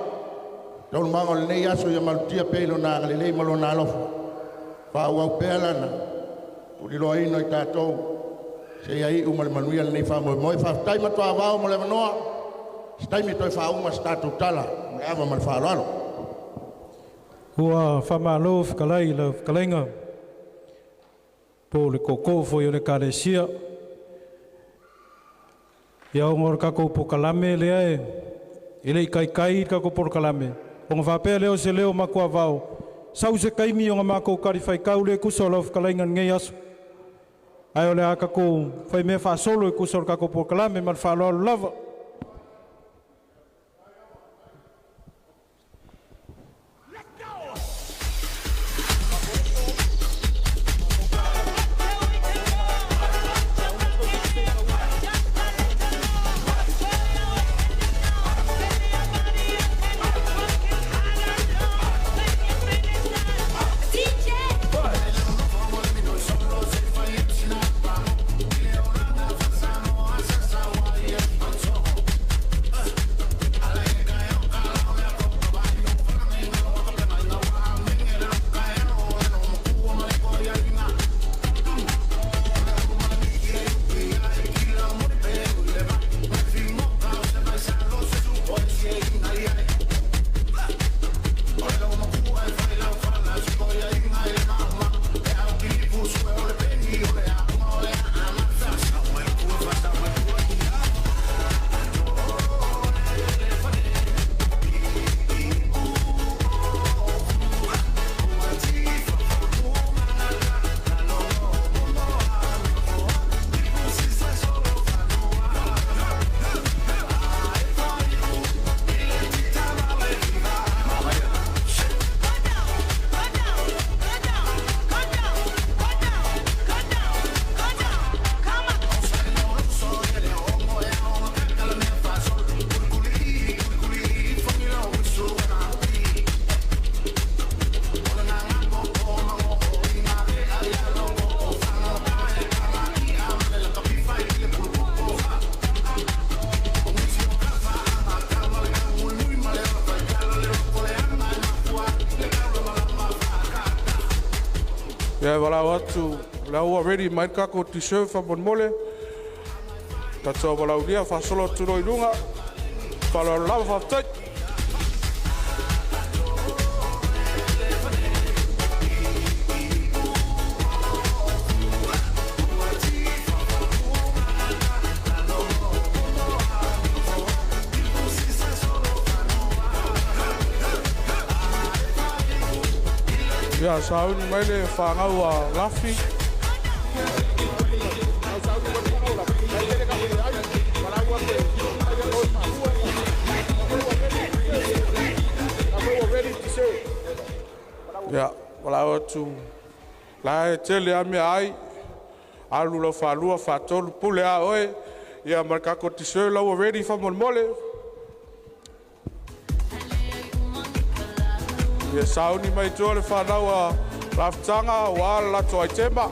tau mango le nei aso ya maltia pelo na le lei malo na lo fa wa pela na uli lo ino i tatou se ai uma le manuia nei fa mo fa tai ma to ava mo le noa stai mi to fa uma sta tala me ava ma fa lo Ua whamalo whakalai la whakalenga. Po le koko fo i o le karesia. Ia o ngor kako po kalame lea e. Ile i kai kako po kalame. O ngā whapea leo se leo makua vau. Sau se kaimi o ngā mako kari whai kau le kusa o lau whakalenga ngei aso. Ai o le a kako whai mea whaasolo e kusa o kako po kalame man whaalo alu lava. Ya wala watu la already mai kako t-shirt fa bon mole. Ta so wala ulia fa solo tu no ilunga. Fa la lava fa tek. Ya saun mai le whanga ua lafi. Ya, wala watu. La e tele ame ai. Alu lo whalua whatolu pule a oe. Ya markako tiseu lau already whamon mole. Ia sauni mai tua le whanau a raftanga wa lato ai tema.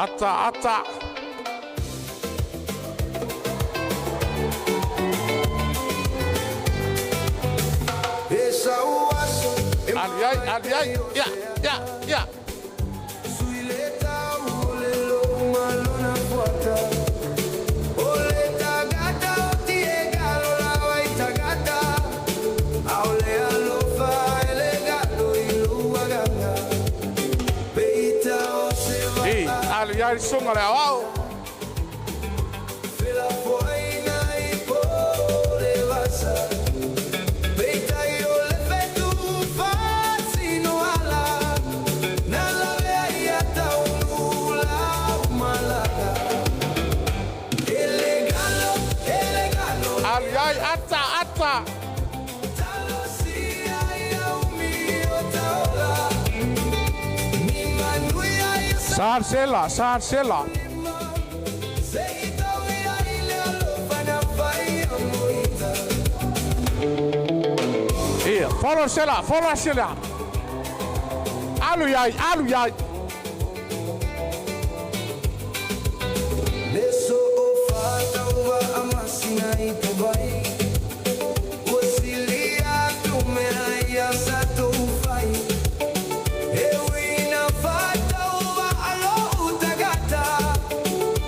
ata. Aliai, ya. Aliai songa le au. Aliai ata. Sarsela. Iya, follow Sela. Alu yai. Leso ofata uwa amasina itobai. Wasilia tumea sato ufai. Ewina fata uwa alo utagata.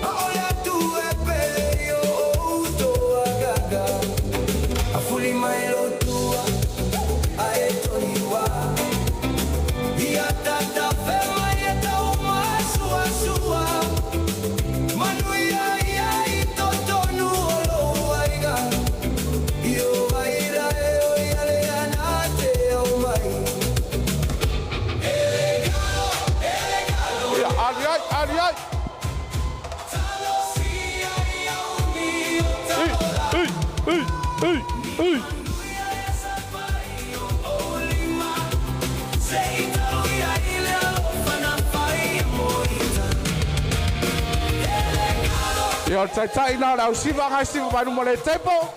Aola tuwe pele yo uto agaga. Afuli mailo tua aetoniwa. Ia tata fema yeta uma sua. Aliai. Ei. Yo tai na la usiva ngai siva ba no mole tempo.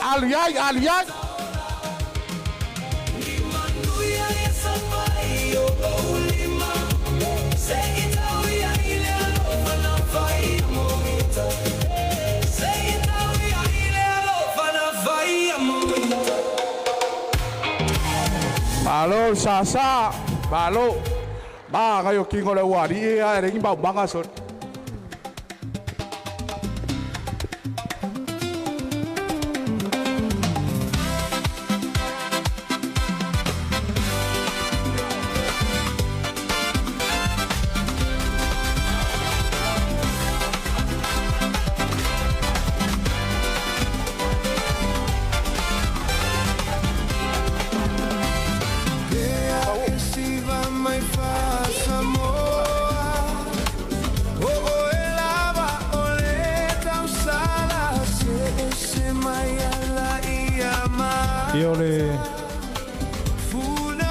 Aliai. Malo sasa, malo. Ba kayo kingo le wari ya ring ba banga sot.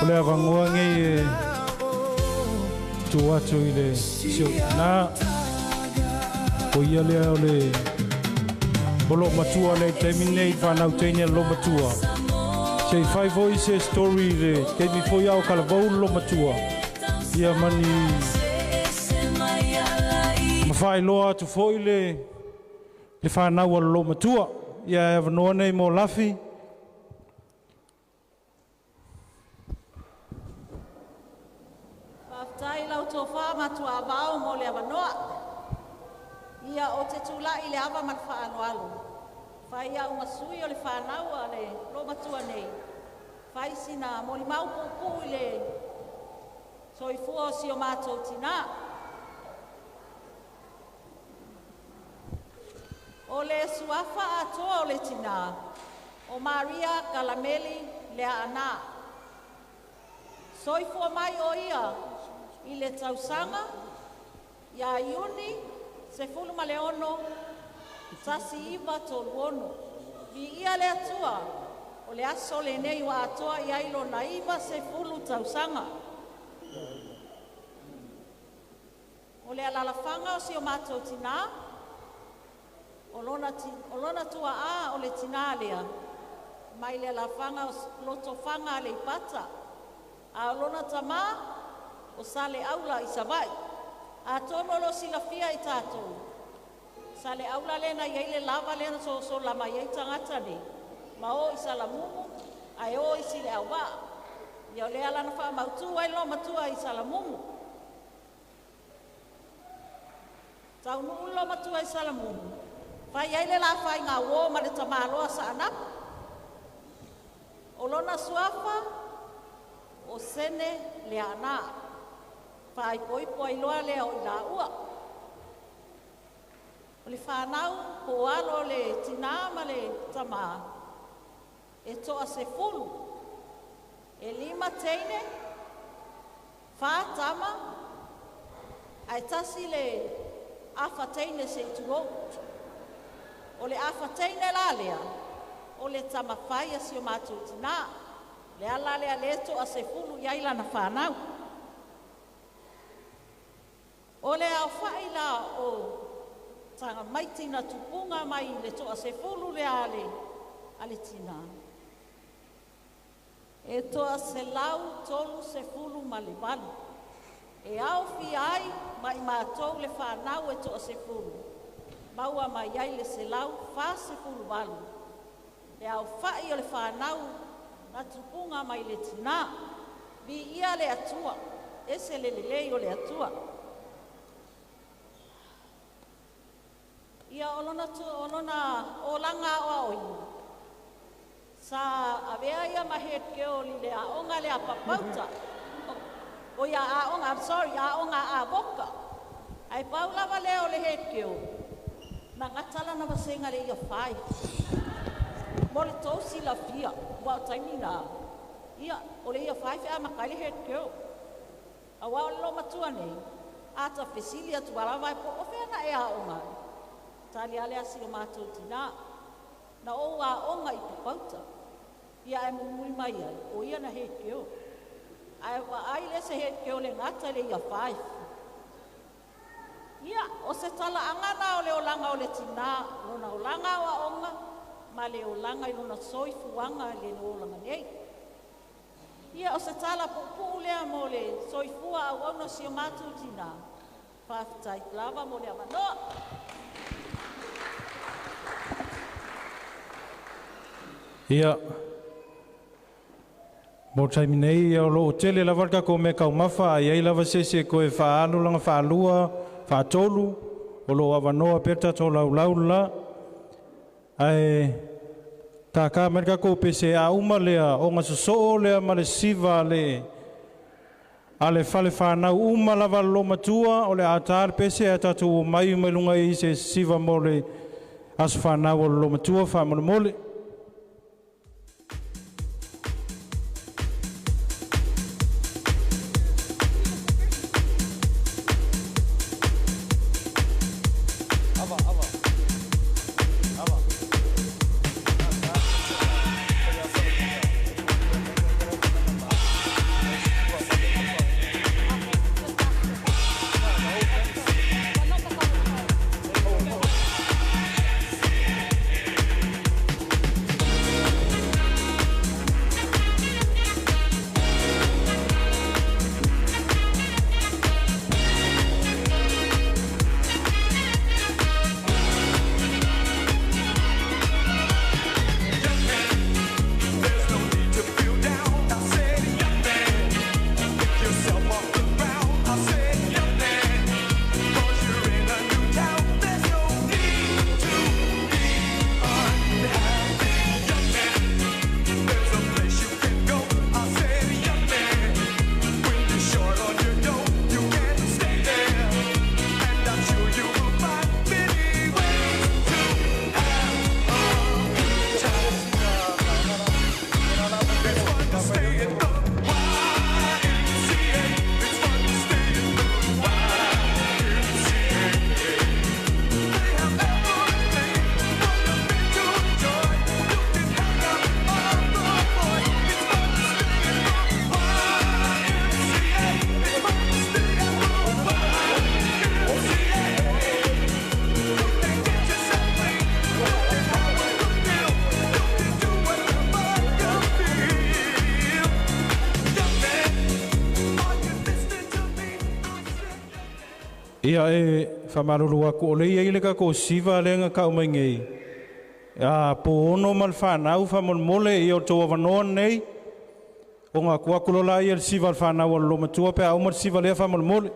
Ole avangua ngai tua ile sio na o ia le ole bolo matua le terminate fanau tenia lo matua sei five voices story le ke mi foi ao kalavou lo matua ia mani mafai loa tu foi le fanau lo matua ia vanoa nei mo lafi. Matua vao mo le avanoa ia o te tula i le ava man whaanoalu whai a unga sui o le whanau a le lo matua nei whai sina mo li mau pupu i le soifua o si o mātou tina o le suafa atoa o le tina o Maria Kalameli Leaana soifua mai o ia i le tausaga ia iuni se fulu ma le ono tasi iva toluono vi ia le atua o le aso le nei wa atoa ia ilo na iva se fulu tausaga o le alalafanga o si o mātou tina o lona tua a o le tina lea mai le alalafanga o loto fanga le ipata a o lona tama o sale aula i savai. A tono lo silafia i tātou. Sale aula lena i eile lava lena so lama i tangata ni. Ma o i salamumu, ai o i sile awa. Ia o lea lana wha mautua i lo matua i salamumu. Tau nuu lo matua i salamumu. Whai eile la whai ngā wō ma le tamāloa sa anapa. O lona suafa, o Tinā Nila Leaana. Whai poipo i loa lea o i la ua. O le whanau, po alo le tina ma le tamā. E toa se fulu. E 5 teine, whātama, ai tasi le awha teine se i tuou. O le awha teine la lea, o le tama whaia si o mātou tina. Le ala lea le toa se fulu iai lana whanau. O le au whai la o tanga maitina tupunga mai le toa se fulu le ale tina. E toa se lau tolu se fulu ma le walu. E au fi ai mai mātou le whanau e toa se fulu. Maua mai ai le se lau wha se fulu walu. E au whai o le whanau na tupunga mai le tina. Vi ia le atua. E se le lei o le atua. Ia olona o langa o oi. Sa avea ia mahet ke o li le aonga le apapauta. O ia aonga, I'm sorry, aonga a boka. Ai paulava leo le het ke o. Na ngatala na vasenga le ia whai. Mo le tausi la fia, wao taimi na. Ia, o le ia whai whea makai le het ke o. A wao lo matua nei. Ata fesilia tuarawai po o whea na e aonga. Tali ale asi o mātou tina. Na o a onga i papauta. Ia e mumui mai ai. O ia na he keo. Ai le se he keo le ngata le ia whai. Ia, o se tala angana o le olanga o le tina. Lona olanga o a onga. Ma le olanga i lona soifuanga le olanga nei. Ia, o se tala pupu lea mo le soifua au ono si o mātou tina. Whaafitai lava mo le amanoa. Ia, mo taimi nei ia o loo tele lava ka ko me kau mafa ia i lava sese ko e whaanu langa whaalua, whaatolu, o loo awanoa peta tō lau la. Ai, tā ka merka ko pese a uma lea, o ngasoso lea ma le siva le, a le whale whanau uma lava lo matua, o le atar pese a tatu mai lunga i se siva mo le asu whanau o lo matua whamole mole. Ia e whamaruru aku o leia ile ka ko siva lenga ka umai ngei. Po ono mal whanau whamolmole i o toa wanoa nei. O ngā kua kulola i el siva whanau o lo matua pe au mar siva lea whamolmole.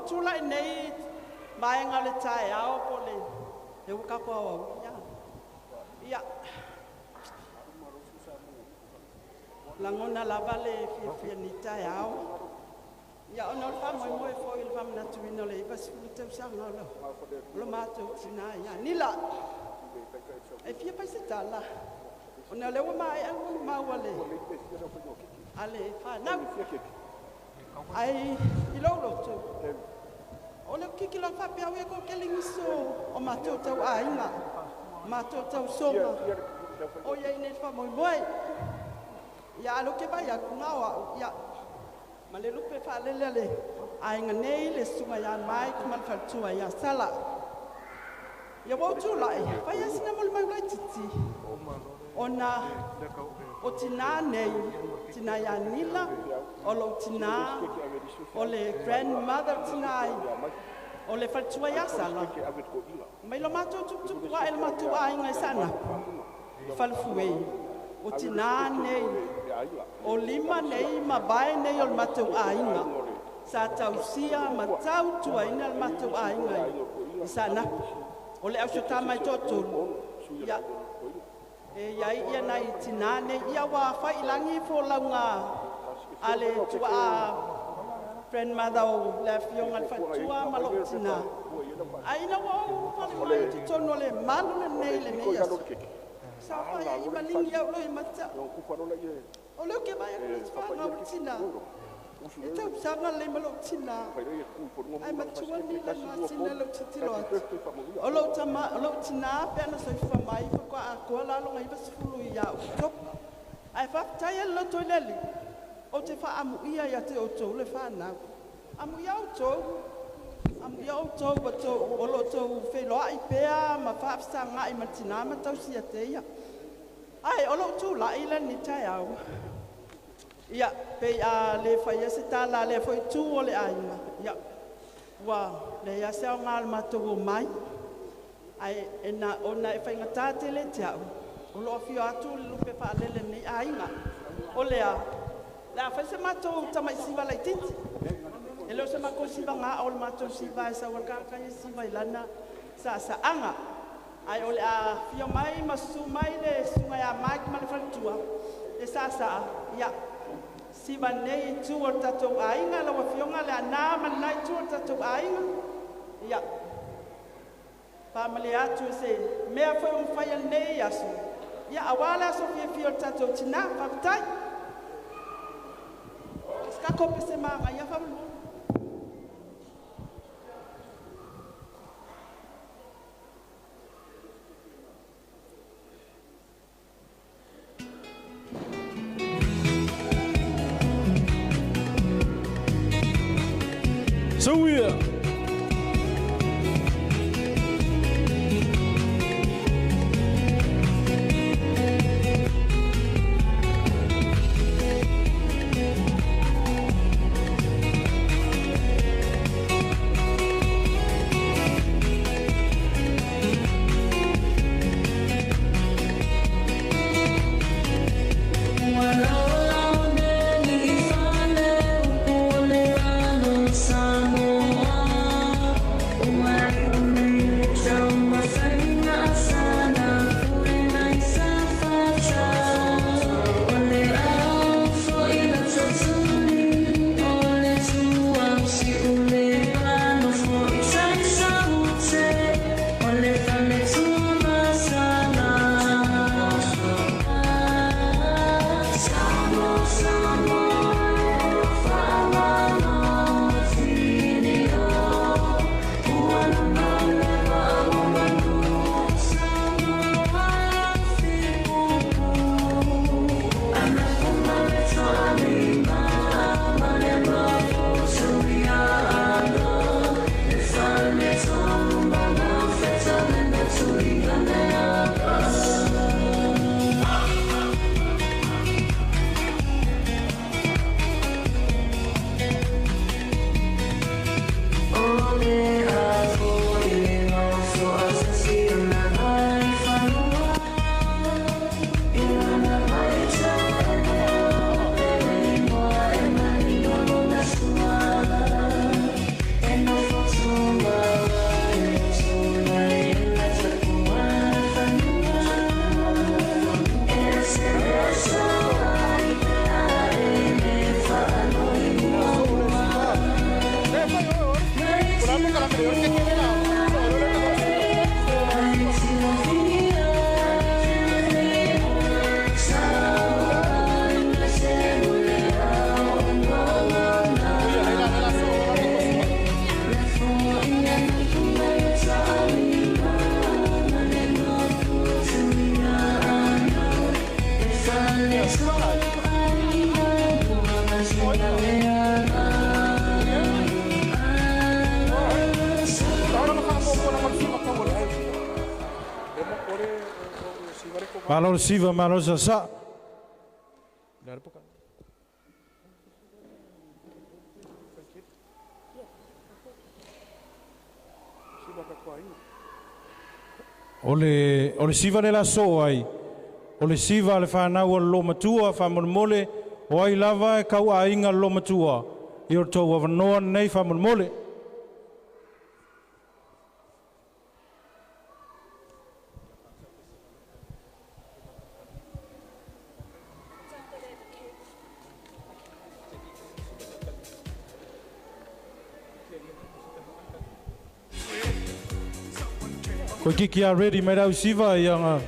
Tulai nei mai ngale tai au pole e u kapo au ya langona la vale fi ni tai au ya ono fa moi fo il fam na tuino le pas futa sanga lo mato Tinā Nila e fi pa se tala ona le mai au ma wale ale fa na ai ilolo tu ole kiki la fa pia we ko kelingiso o mato tau ainga mato tau songa o ye ne fa moi ya lo ke ba ya ngawa ya male lupe fa lele ainga nei le sunga ya mai kuma fa tua ya sala ya bo tu lai fa ya sina mol mai titi ona o Tinā Nila o lo Tinā o le grandmother Tinā o le fatua ya sala mai lo mato tu wa el mato ainga sana falfuei o Tinā nei o lima nei mabai nei o mato ainga sa tausia matau tu ainga el mato ainga sana o le auta mai toto ya e ia nai Tinā nei ia wa fa ilangi fo launga ale tua grandmother o le fionga fa tua malo Tinā ai na wa fa mai tono le malu nei le nei sa fa ia i malingi au lo i mata o le ke mai fa na Tinā e tau sanga le malo Tinā ai matua ni la Tinā lo titilo o lo tama o lo Tinā pe na so fa mai ko a ko la lo ngai basfulu ya top ai fa tai lo to leli o te fa amu ia ya te o to le fa na amu ya o to ba to o lo to fe lo ai pe ma fa sanga i Tinā ma tau sia te ia ai o lo tu la ile ni tai au ia pe a le fa ia se tala le foi tu o le ainga ia wa le ia se ngal ma to mai ai ena ona e fainga tate le tiau o lo fio atu le lupe fa lele ni ainga o le a la fa se mato tama siva la titi e lo se mako siva nga o le mato siva sa wa ka siva ilana sa anga ai o le a fio mai masu mai le sunga ya mai ma le fatua e sa ia siva nei tu o tato ainga la wa fio nga le ana ma nai tu o tato ainga ia family atu se mea foi fai nei aso ia awala so fio tato Tinā fatai ska ko pese manga ia family So yeah. Samoa Malo le siva, malo sa sa. O le siva le la so ai. O le siva le whanau o lo matua, whamole o ai lava e kau a inga lo matua. I o tau a wanoa nei whamole. Ko kiki a ready mai rau siva i anga.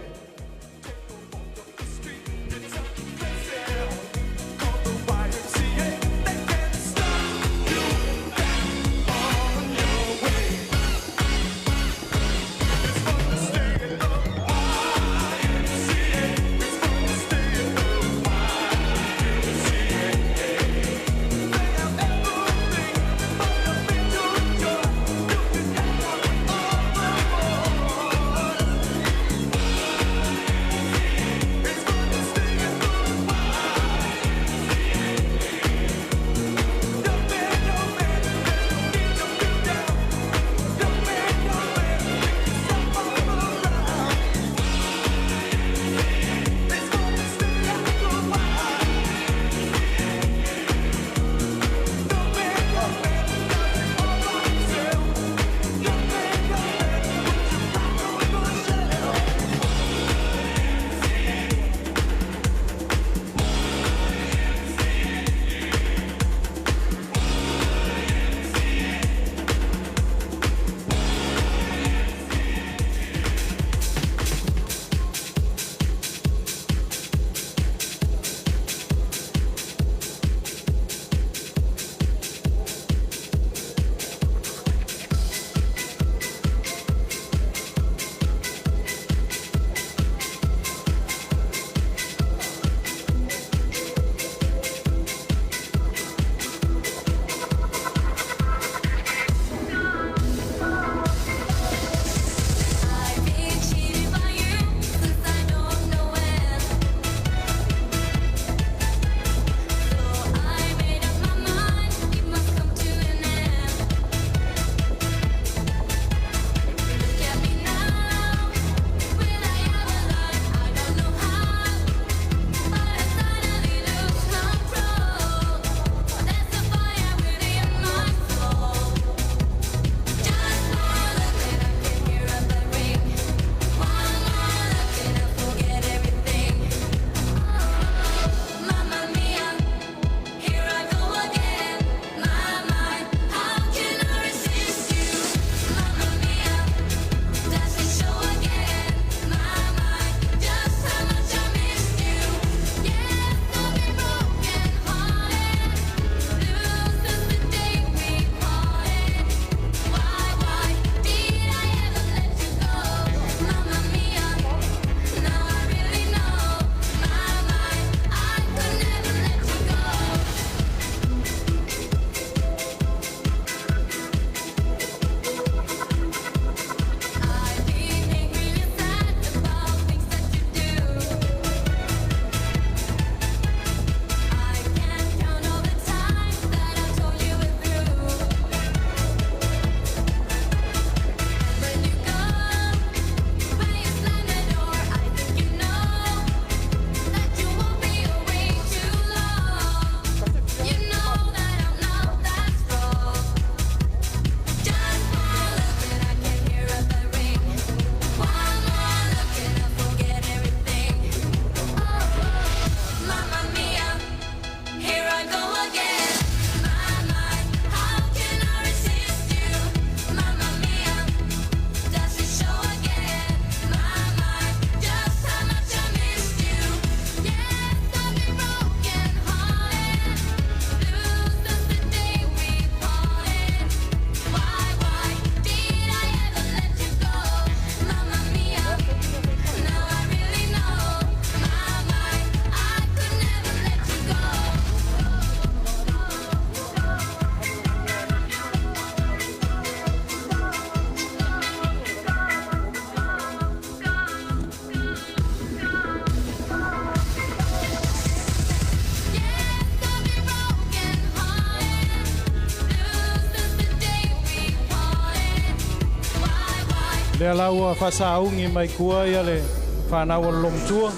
Le alaua whasaungi mai kua ia le whanau lom tua.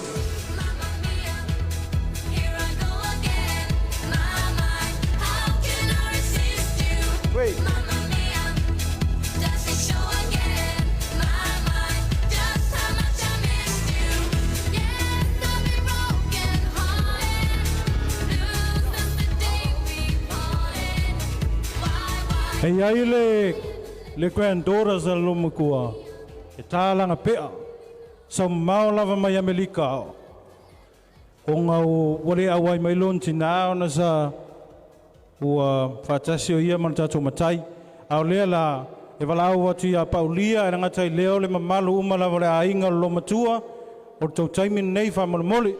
Wait. Hei ai le granddaughters a loma kua. E tālanga pea. Sa mau lava mai Amerika ao. O ngau wale awai mai lon tina o na sa ua whatasio ia man tato matai. Au lea la e walau watu ia paulia e rangatai leo le mamalu uma lava le ainga loma tua. O tau taimin nei whamolimoli.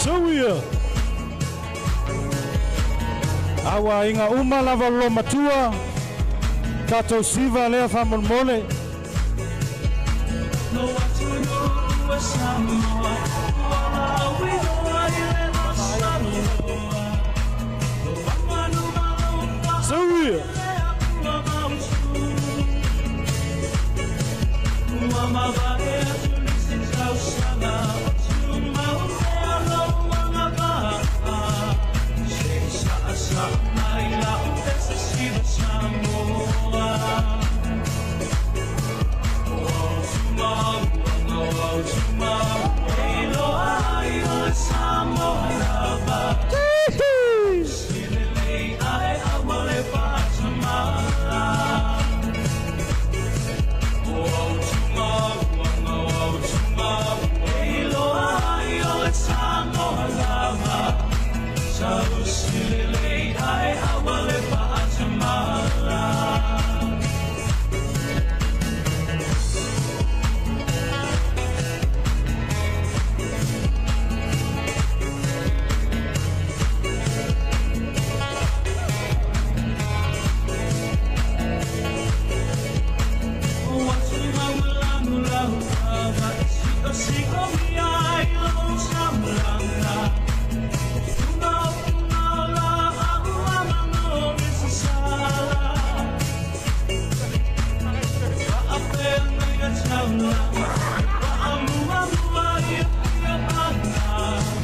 Sauia. Awa inga uma lava loma tua. Tato siva lea whamolmole. Sauia.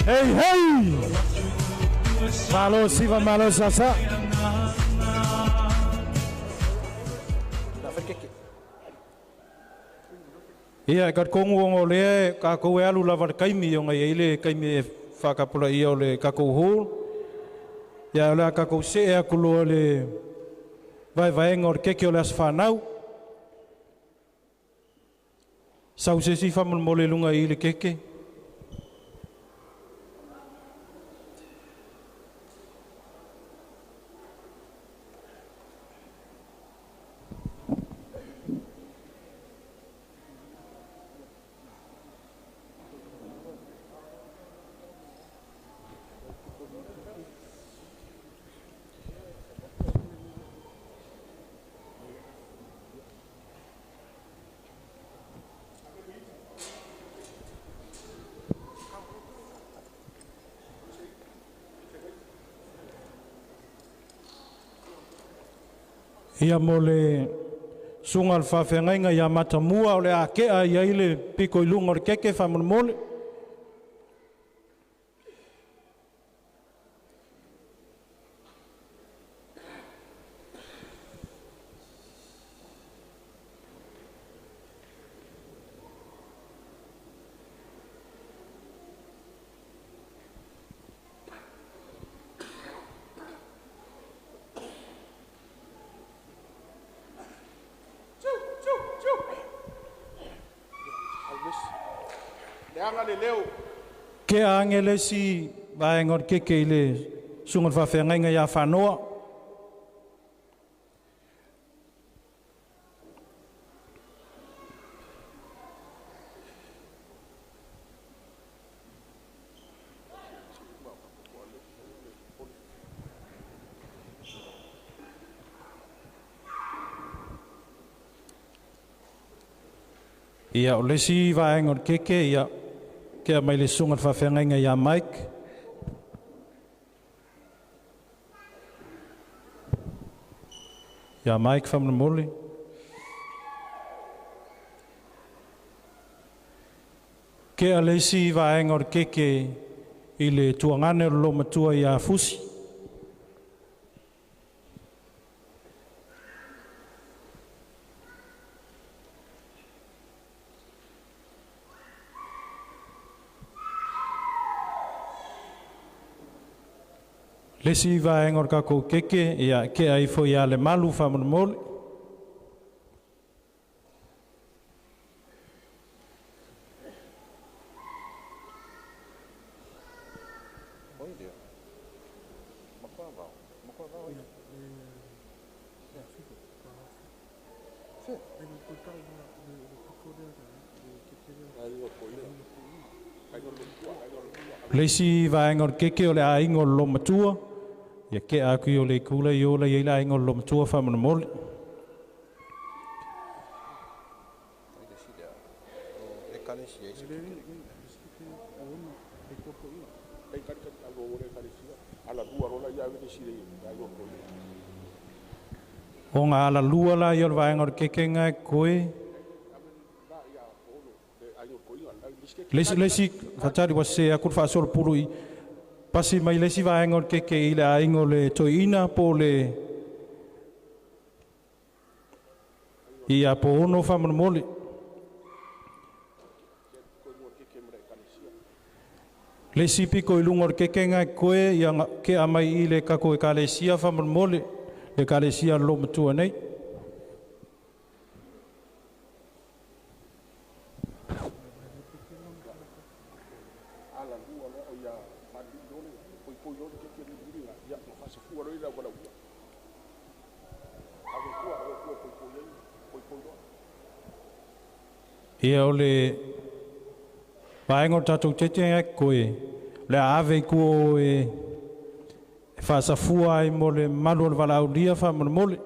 Hey, hey! Malo siva, malo sasa. Ia, kat kongu o le kako e alu lava kaimi o ngai ele kaimi e whakapula ia o le kako hul. Ia, le kako se e akulo le vai vaenga o le keke o le aswhanau. Sau se si whamulmole lunga i le keke. Ia mo le sunga alwhawhengainga ia matamua o le akea ia ile piko i lunga o le keke whamolmole. Ke angele si vaenga o keke ile sunga alwhawhengainga ia whanoa. Ia o lesi vaenga o keke ia Kia mai le sunga whawhenga ia Mike. Ia Mike whamamole. Kia leisi vaenga o keke i le tuangane lo matua ia fusi. Lesi vaenga o kako keke ia ke ai fo ia le malu whamamole. Lesi vaenga o keke o le aingo lo matua. Ia ke aku o le kula i o le i la aingo lo matua whamamole. O ngā ala lua la i o le vaenga o keke ngai koe. Lesi fatari wa se akur fa sol pului pasi mai lesi vaenga o keke i le aingo le toina po le ia po ono whamamole. Lesi piko i lunga o keke ngai koe ia ke amai i le kako e kalesia whamamole le kalesia lo matua nei. Ia o le vaenga o tatou tete ai koe le ave kuo e whaasafua ai mo le malu o le walaulia whamamole.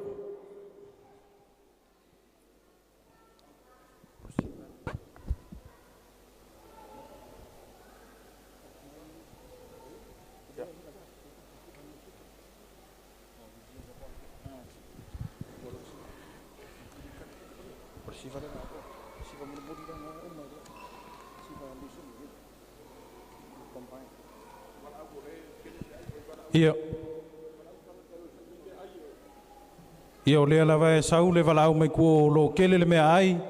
Ia o lea lava e sau le walau mai kua o lo kele le mea ai.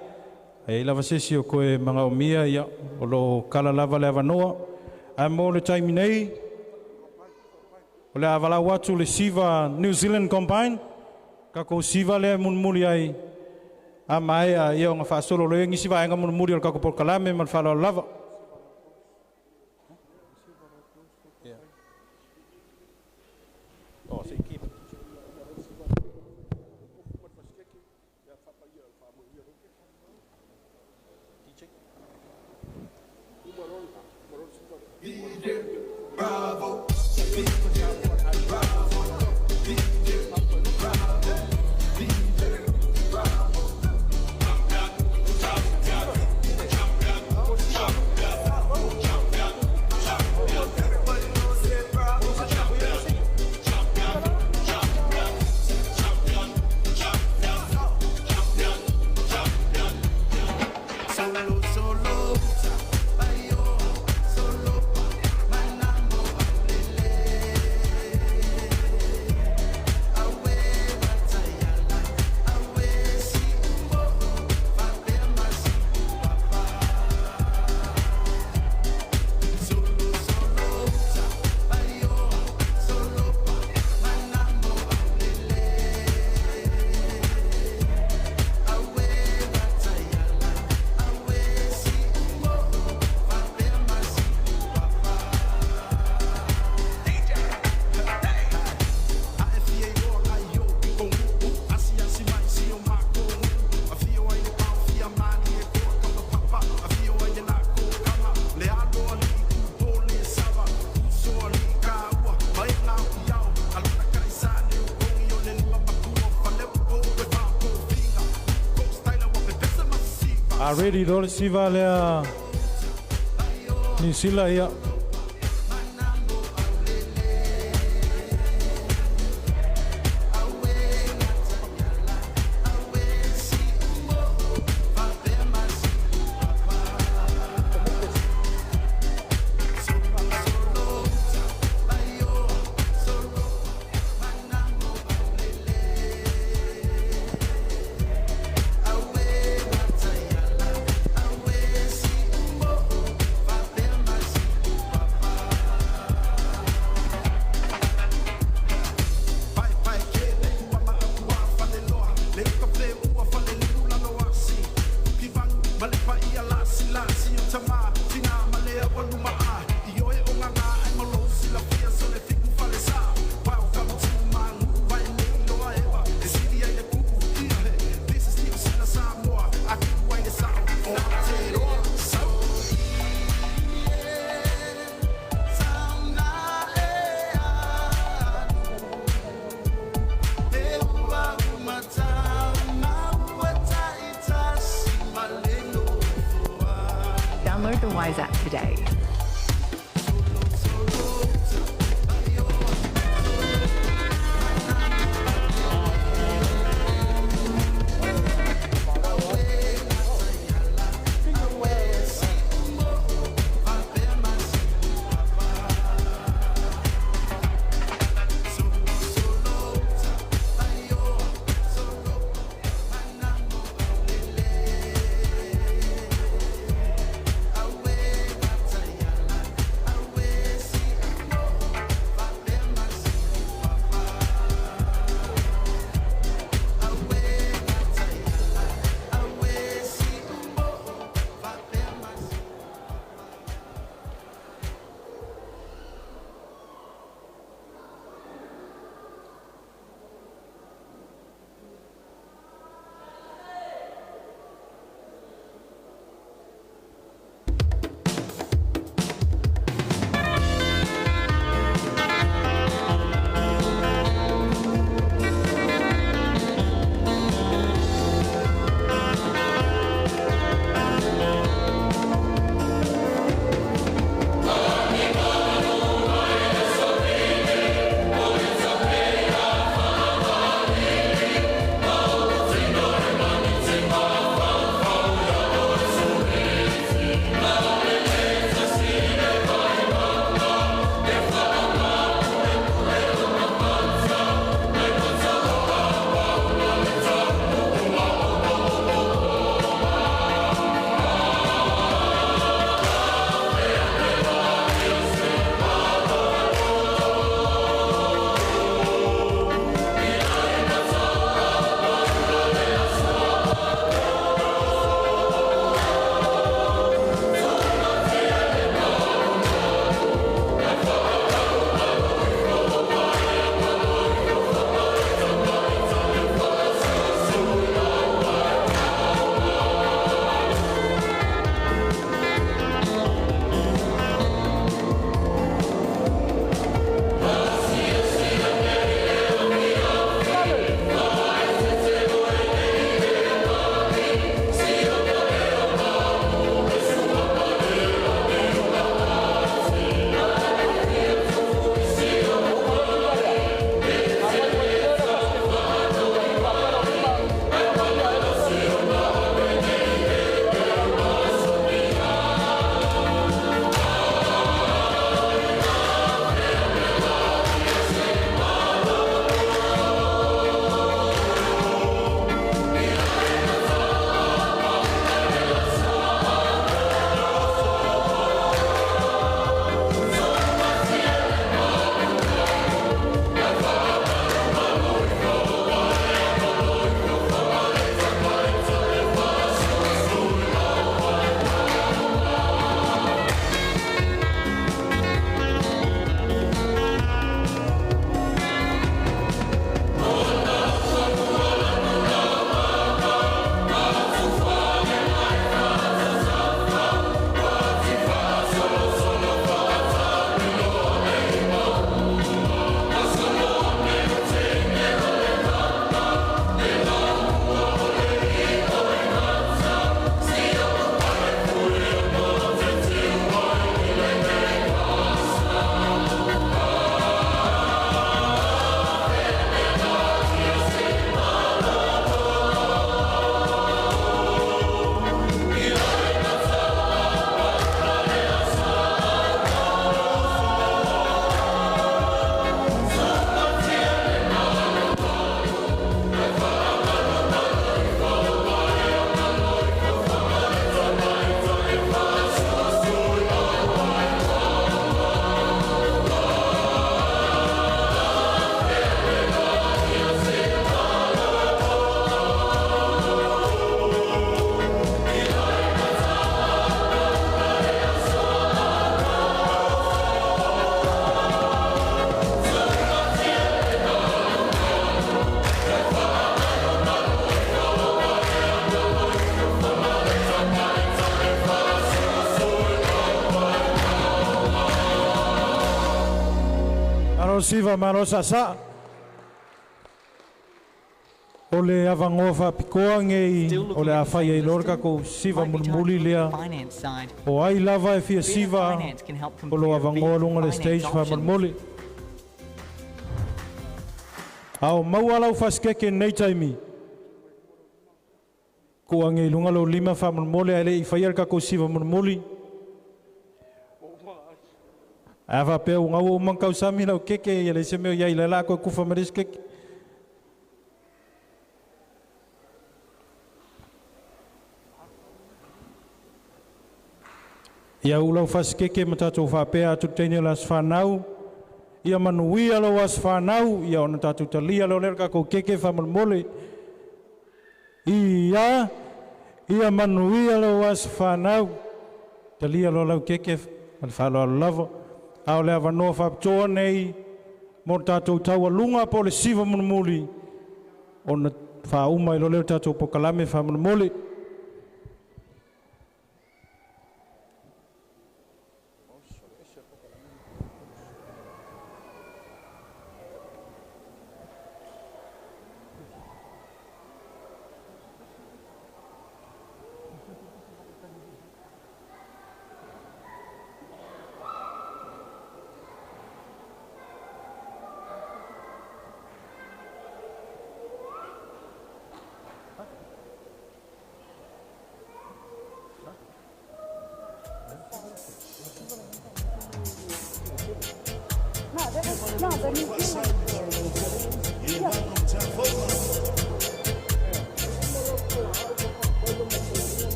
E lava sesi o koe mga o mia ia o lo kala lava le avanoa. A mo le taimi nei. O le walau atu le siva New Zealand Combine. Kako siva le munmuri ai. A mai a ia o ngā whaasolo le ngisi vaenga munmuri o kako porkalame man whalao lava. Bravo. Ready, Lord Siva lea Ni sila ia. Download the Wise app today. malo siva malo sasa. O le avangoa whapikoa ngei o le awhai e lorka ko siva mulmuli lea. O ai lava e fia siva o lo avangoa lunga le stage wha mulmuli. Ao maualau whaskeke nei taimi. Ko angei lunga lo lima wha mulmuli ele i whaiarka ko siva mulmuli. Awa peo ngau o mankau sami lau keke i ele se meo iai lala koe kufa maris keke. Ia ulau whaskeke matatou whapea atu teine las whanau. Ia manuia lo as whanau. Ia ona tatu talia lo lerka ko keke whamalmole. Ia manuia lo as whanau. Talia lo lau keke whalo alo lava. Ao lea wanoa whaptoa nei. Mo tatou taua lunga po le siva mulmuli. Ona whauma ilo leo tatou pokalame whamalmole.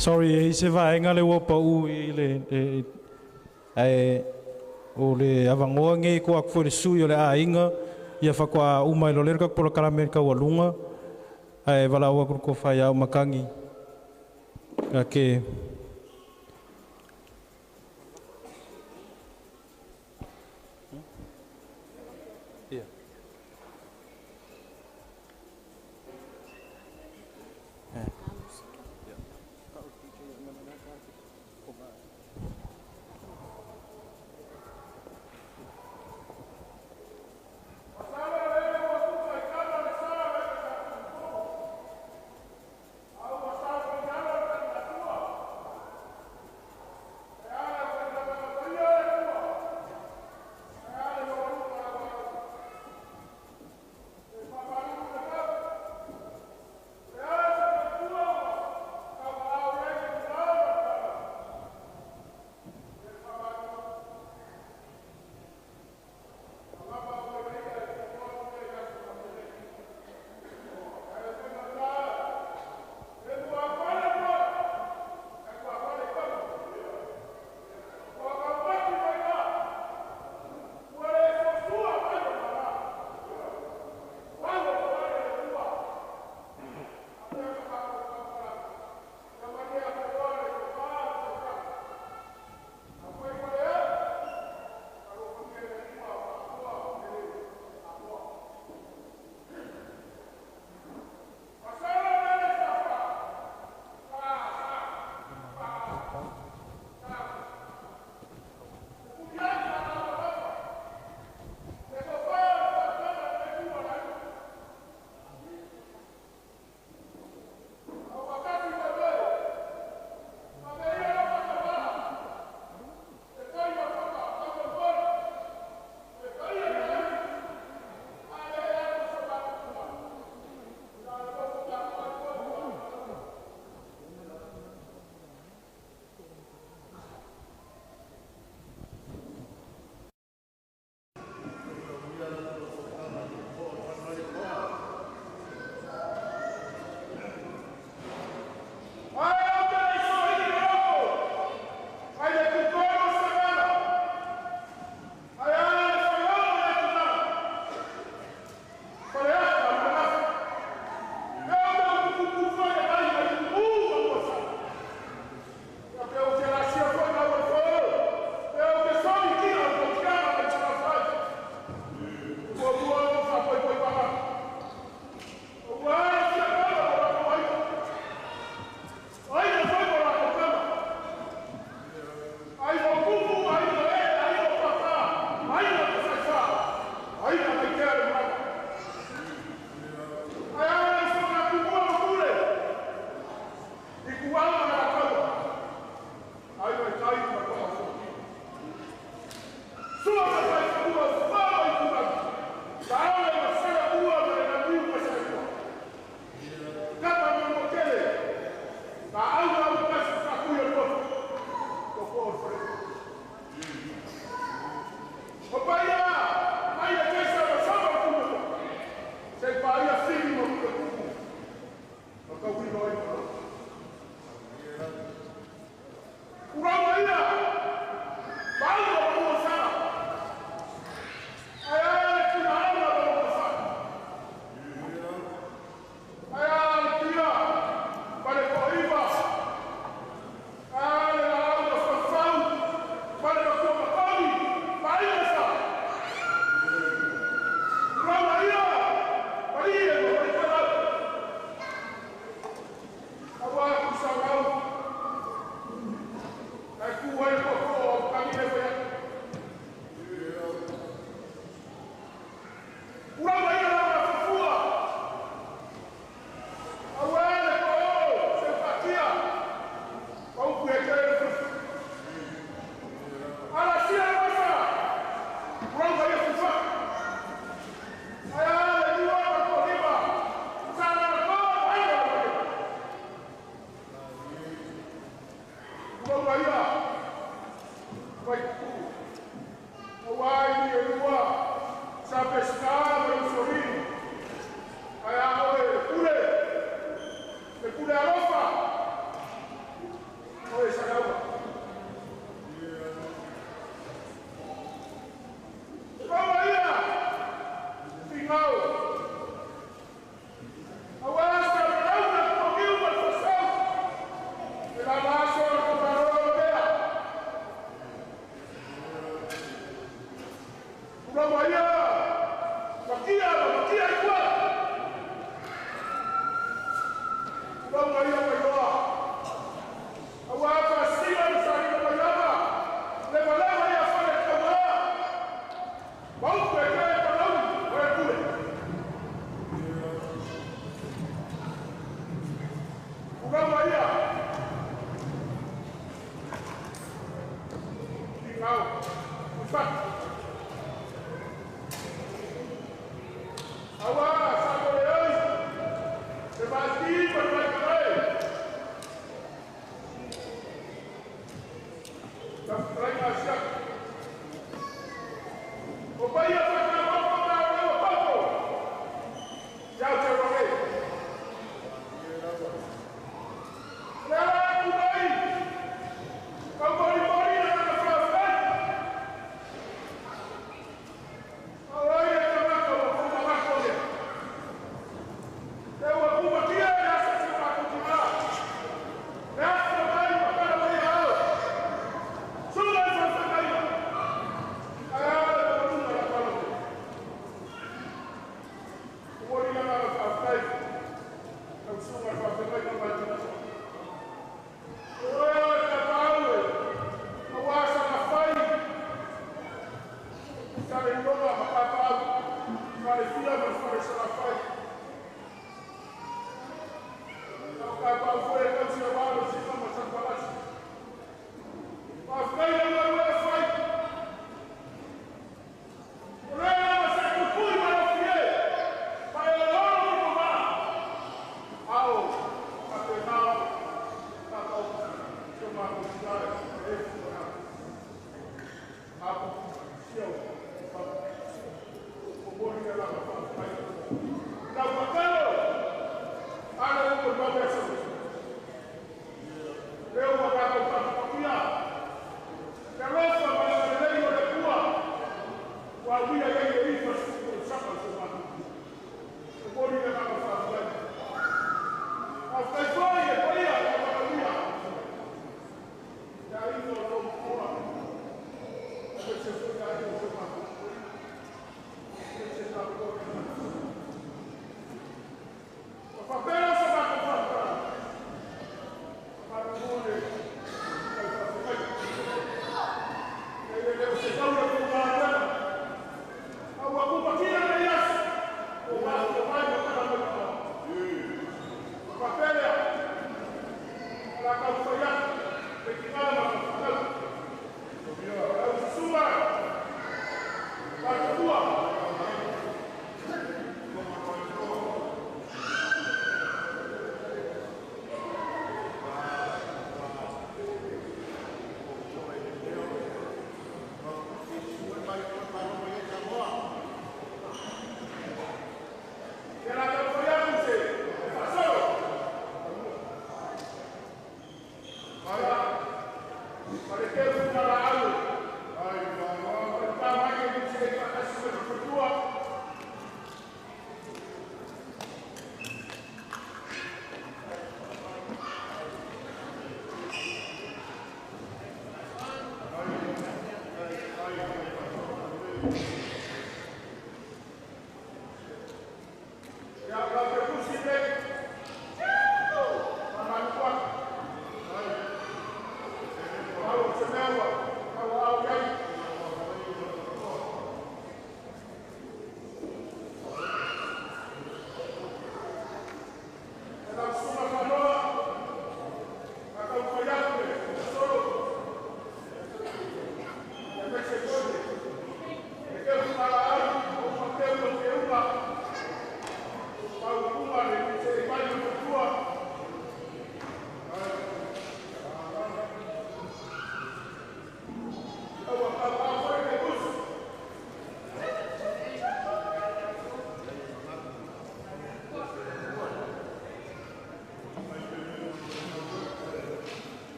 Sorry, se vaenga le wopa u i le o le avangoa nge ko ak for sui o le ainga ia whakua umai lo lerka pola karamerika walunga ai wala ua ko whai au makangi ke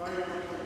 Thank you.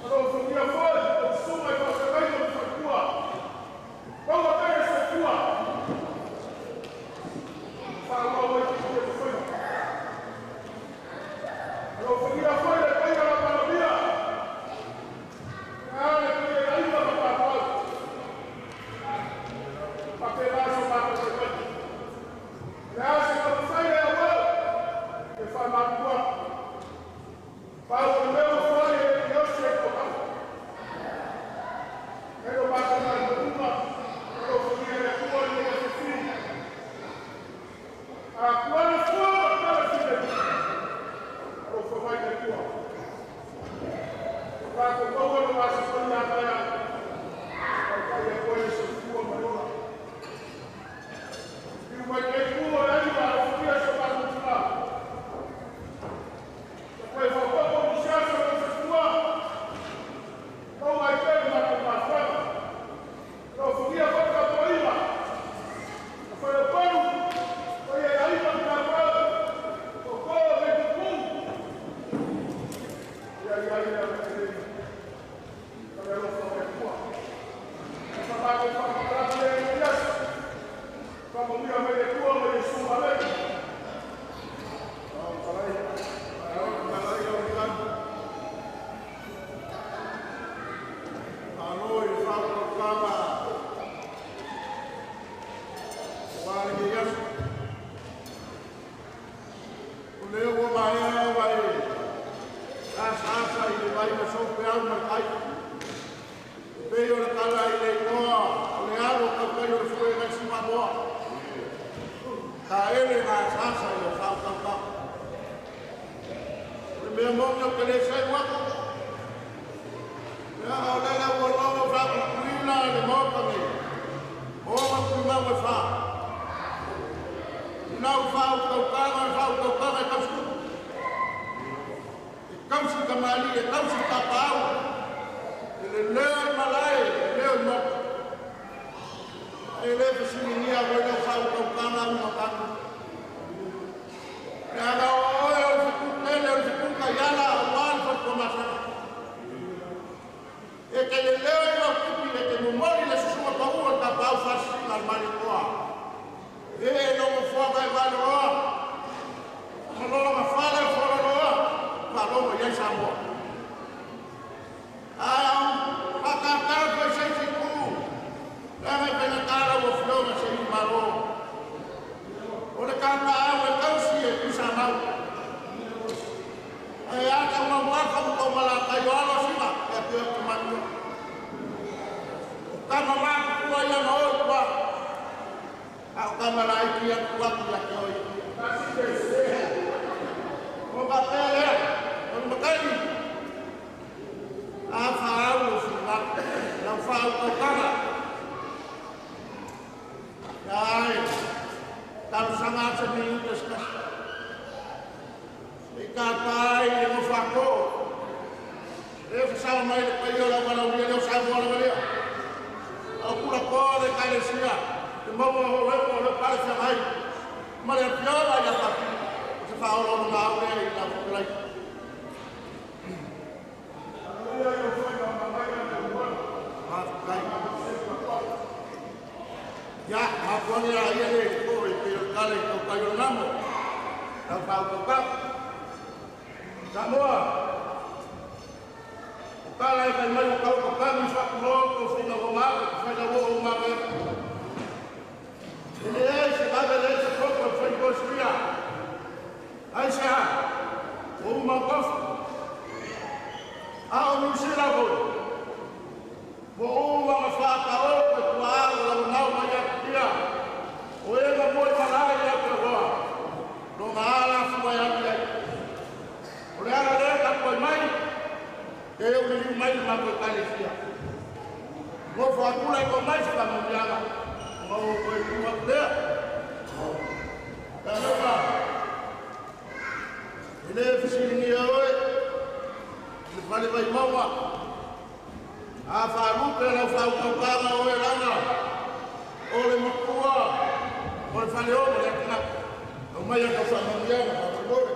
Hello, Leo mai vai. Asa i vai na so pe au mai. Pe o kala i le noa, le aro ka pe o foi na sima boa. Ka ele na asa i sa ka. Me mo no que le sai wa. Ya ole la wo no fa kuina le mo ka me. O ma kuina wa fa. Não falta o carro, Kamsi kamali, kamsi kapau. Ele leu malai, leu no. Ele fez a olha falta o carro no carro. Cada hora eu fico caiala, o alfa começa. E que ele leu eu fico que no mole ele se chama para o kapau faz normal igual. E não foga vai lá. Falou uma fala fora lá. Falou já chamou. A carta foi sem seguro. Ela vem na cara o flor sem valor. O de carta é tão cheio de chamar. Aí a uma marca como ela caiu lá cima. É pior que matou. O camarada foi a noite. Ao camarada que ia quatro lá que hoje. O papel é, o bacana. A falar no final, não falta o cara. Ai, tausaga sa minutos ka. Ikapai mo fako. Sa mai de payo la wala uli le sa wala wala. Aku la ko de kalesia. Mo le para sa mai. Mare piola ya ta. Se fa olo na ule la fulai. Ya, aku ni ayah ni, kau itu kali kau kayu nama, kau tahu kau, semua. Kalau yang mahu kau kami saklo, kau sudah rumah, sudah rumah. Ini sebagai sesuatu yang saya sudah. Aisyah, rumah kau, aku mesti lakukan. Boa mafaka ope kualo la unau mayakia. Oega moi malai ya keroa. No maala fua ya kia. Oreana leka koi mai. Keo ni mai mako kalesia. Mo fuakula iko mai sa kamulianga. Mo koi kuma kudea. Kanova. Ile fisini ya oe. Ile fale vai maua. A farupe na faukaukaga o elanga o le makua o le faleo o le kina o mai a kausamangianga fakulore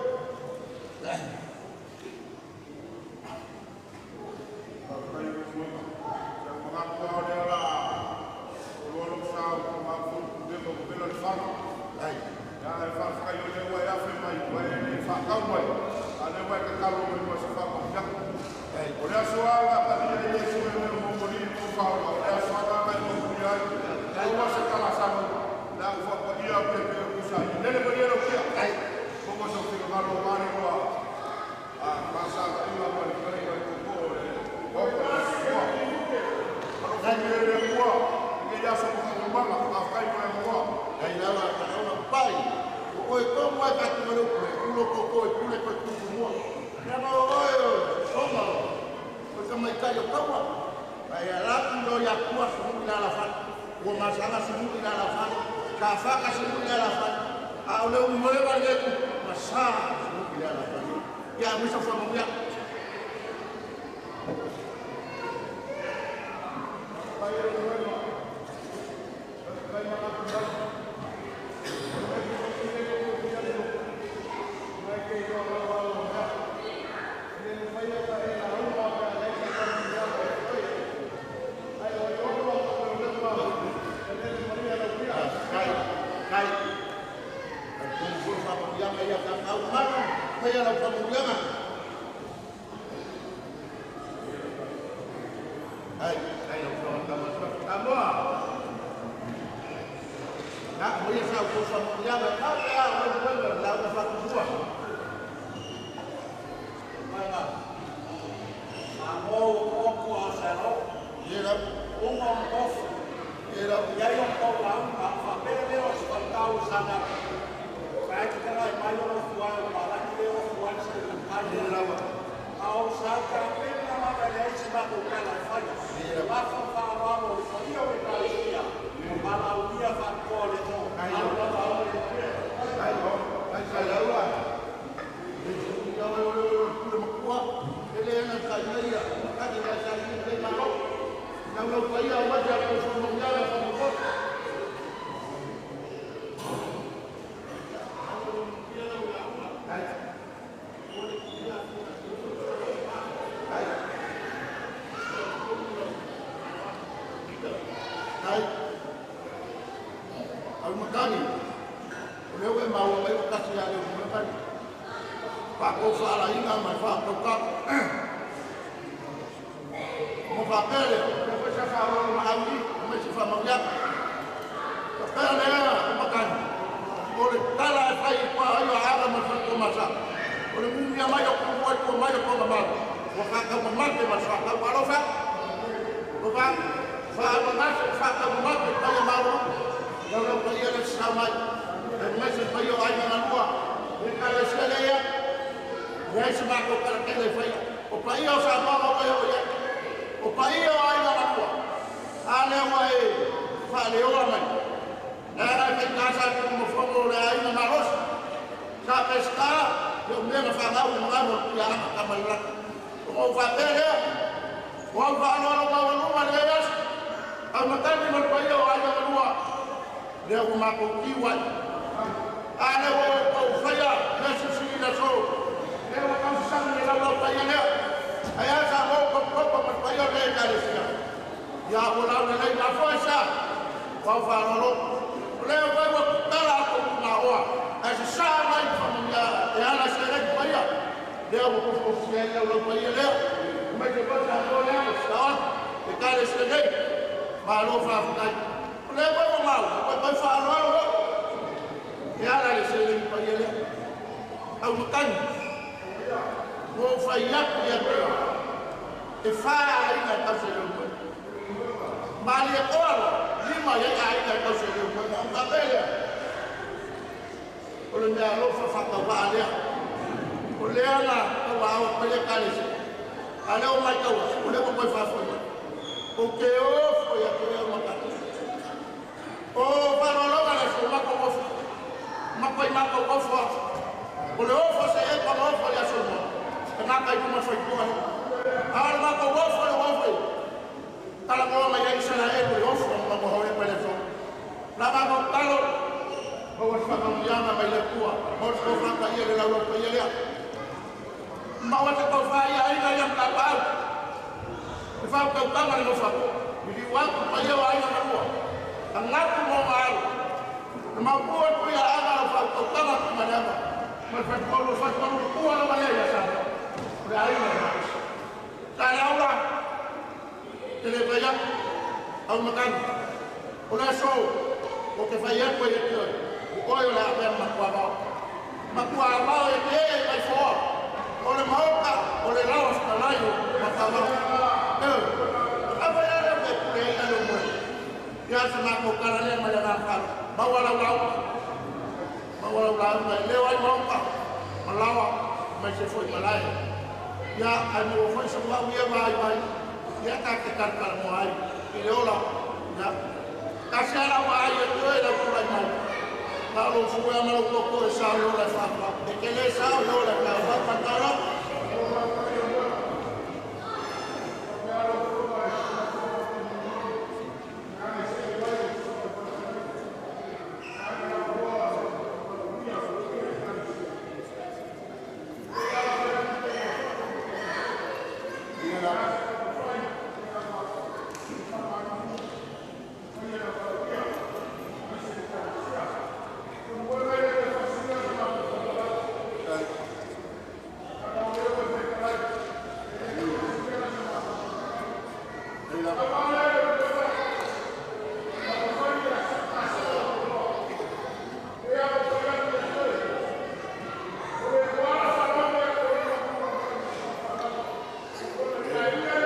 Yeah.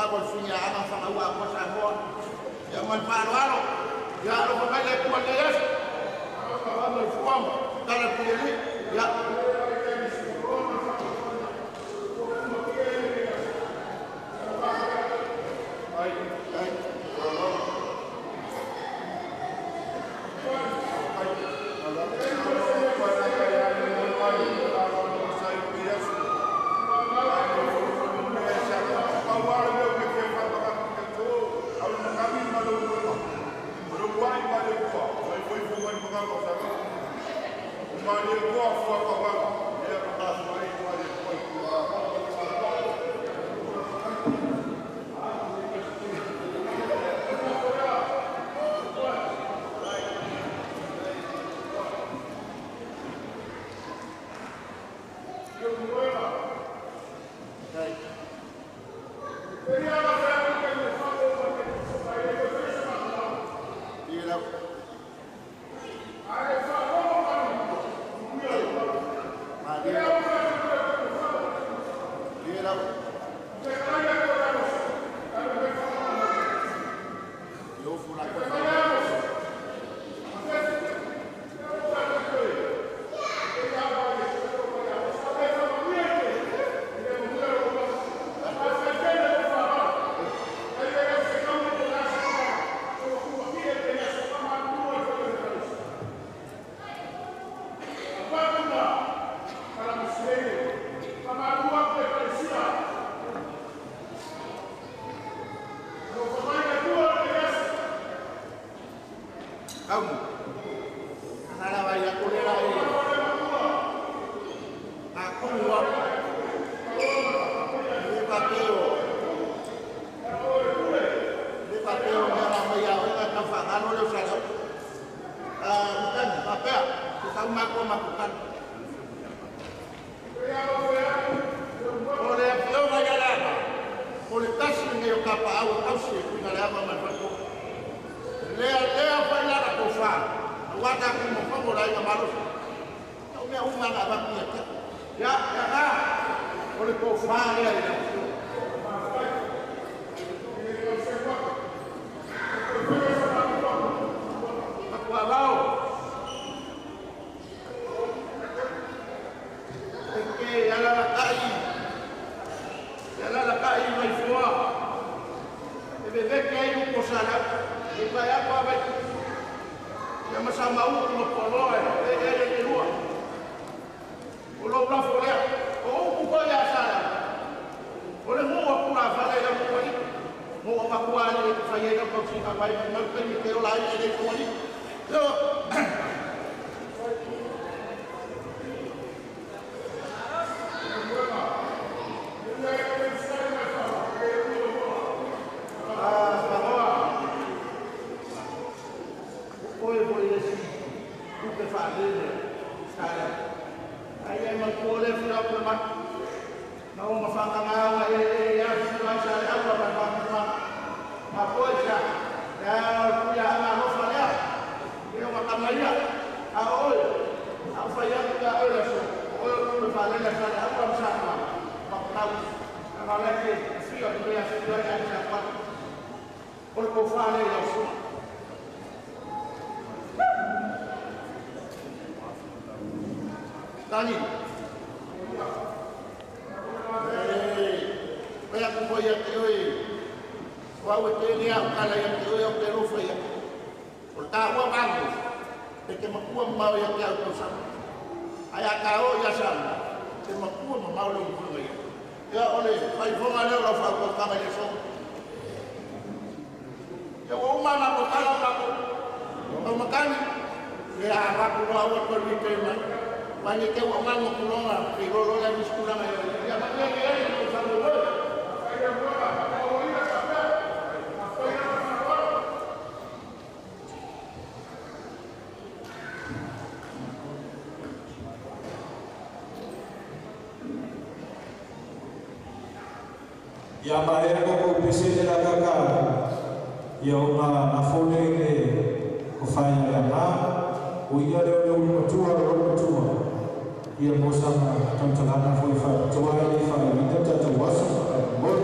ngabol finya anga fanga wa ko sa mo ya man parwaro ya lo ko mele ko le yes ba mo fuam kala pili ya Ya mahe ko pise de la kaka ya uma afone ke kufanya kama uya leo mtua ya mosama tamtana foi fa toa ni fa mitata wasu bon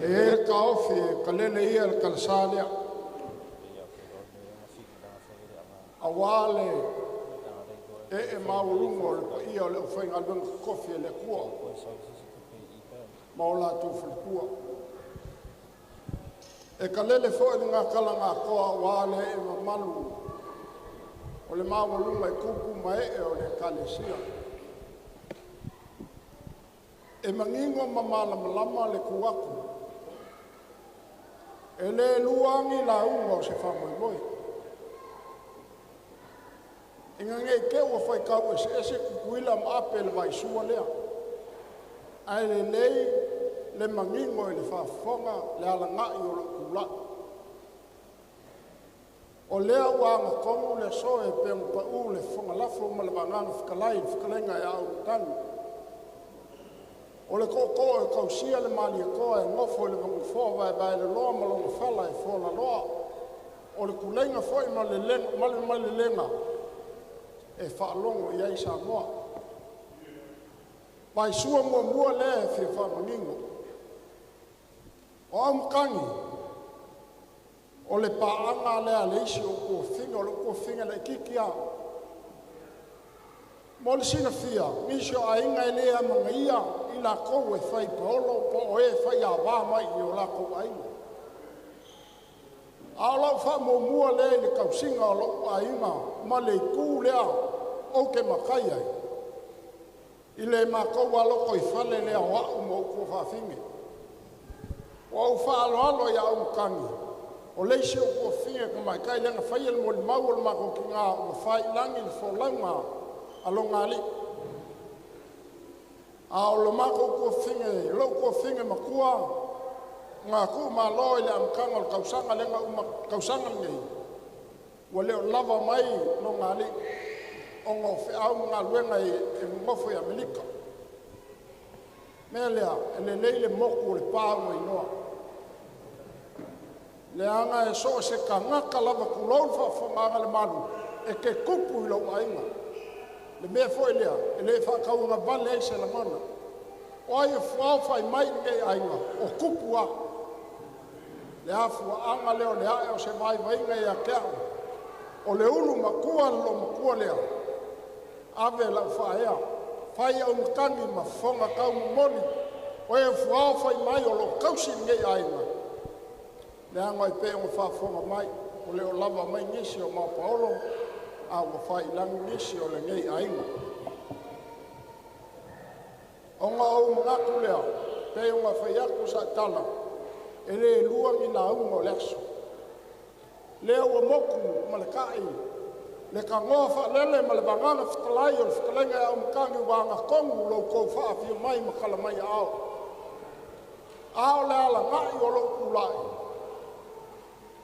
E ka ofi ka lele ia le kalsalea awale e maulungo le pa ia le uwhainga lunga kofi le kua maola tufu le kua e ka lele fo e ngā kalanga koa awale e mamalu o le maulunga i kuku mai e o le kalesia e mangingo mamala malama le kuaku e le luangi la unga o se whamoimoi. Inga ngei ke ua whai kau e se kukuila ma ape le vai sua lea. Ai le lei le mangingo e le whaafonga le ala ngai o le kula. O lea wanga kongu le soe pe mpa u le whonga lafo ma le wanganga whikalainga e au tanu. O le koko e kausia le mali e koa e ngofo le vangu fōwa e vai le loa malonga whala e fōla loa. O le kulenga fōi ma le lenga e whaalongo i aisa moa. Vai sua mua le e whia whamangingo. O au mkangi, o le paanga lea le isi o kua whinga, o le kua whinga le kikia. Mo le sina fia, misio a inga e lea mga ia, i la kou e whai paolo, po o e whai a wā mai i o la kou a inga. A lau wha mo mua le le kausinga o lau a inga, ma le kū lea o ke makai ai. I le ma kou a loko i whale lea o au mo kua whawhinge. O au whaaloalo i au mkangi, o leisi o kua whinge ka mai kai lenga whai ele mo le mau o le mako ki ngā o whai langi le wholaunga alonga li. A o lo mako kua whinge, lo kua whinge makua, ngā ku ma loa i le amkanga o kausanga lenga uma kausanga ngei. Wa leo lava mai no ngā li, o ngā whi au ngā luenga e ngofo i Amerika. Mea lea, e le leile moku o le pāua i noa. Le anga e so se ka ngaka lava kulou whawhanganga le malu, e ke kupu i lau ainga. Le mea foi lea, e le whakaunga vale e se la mana. O ai e whawhai mai ngei ainga, o kupu a. Le afua anga leo le ae o se vai vainga i a kea. O le ulu makua lo makua lea. Ave lau whaea, whai au mkangi ma whonga kau moni. O e whawhai mai o lo kausi ngei ainga. Le anga i pe o whawhonga mai, o leo lava mai ngisi o mau paolo. A o whai langi nisi o le ngei ainga. O ngā au ngaku lea, pe o ngā whai aku sa tala, e le luangi na unga o leaso. Lea ua moku ma le kai, le ka ngoa whaalele ma le banganga whitalai o le whitalenga e au mkangi wanga kongu lau kou whaafio mai ma kala mai ao. Ao le ala ngai o lau kulai.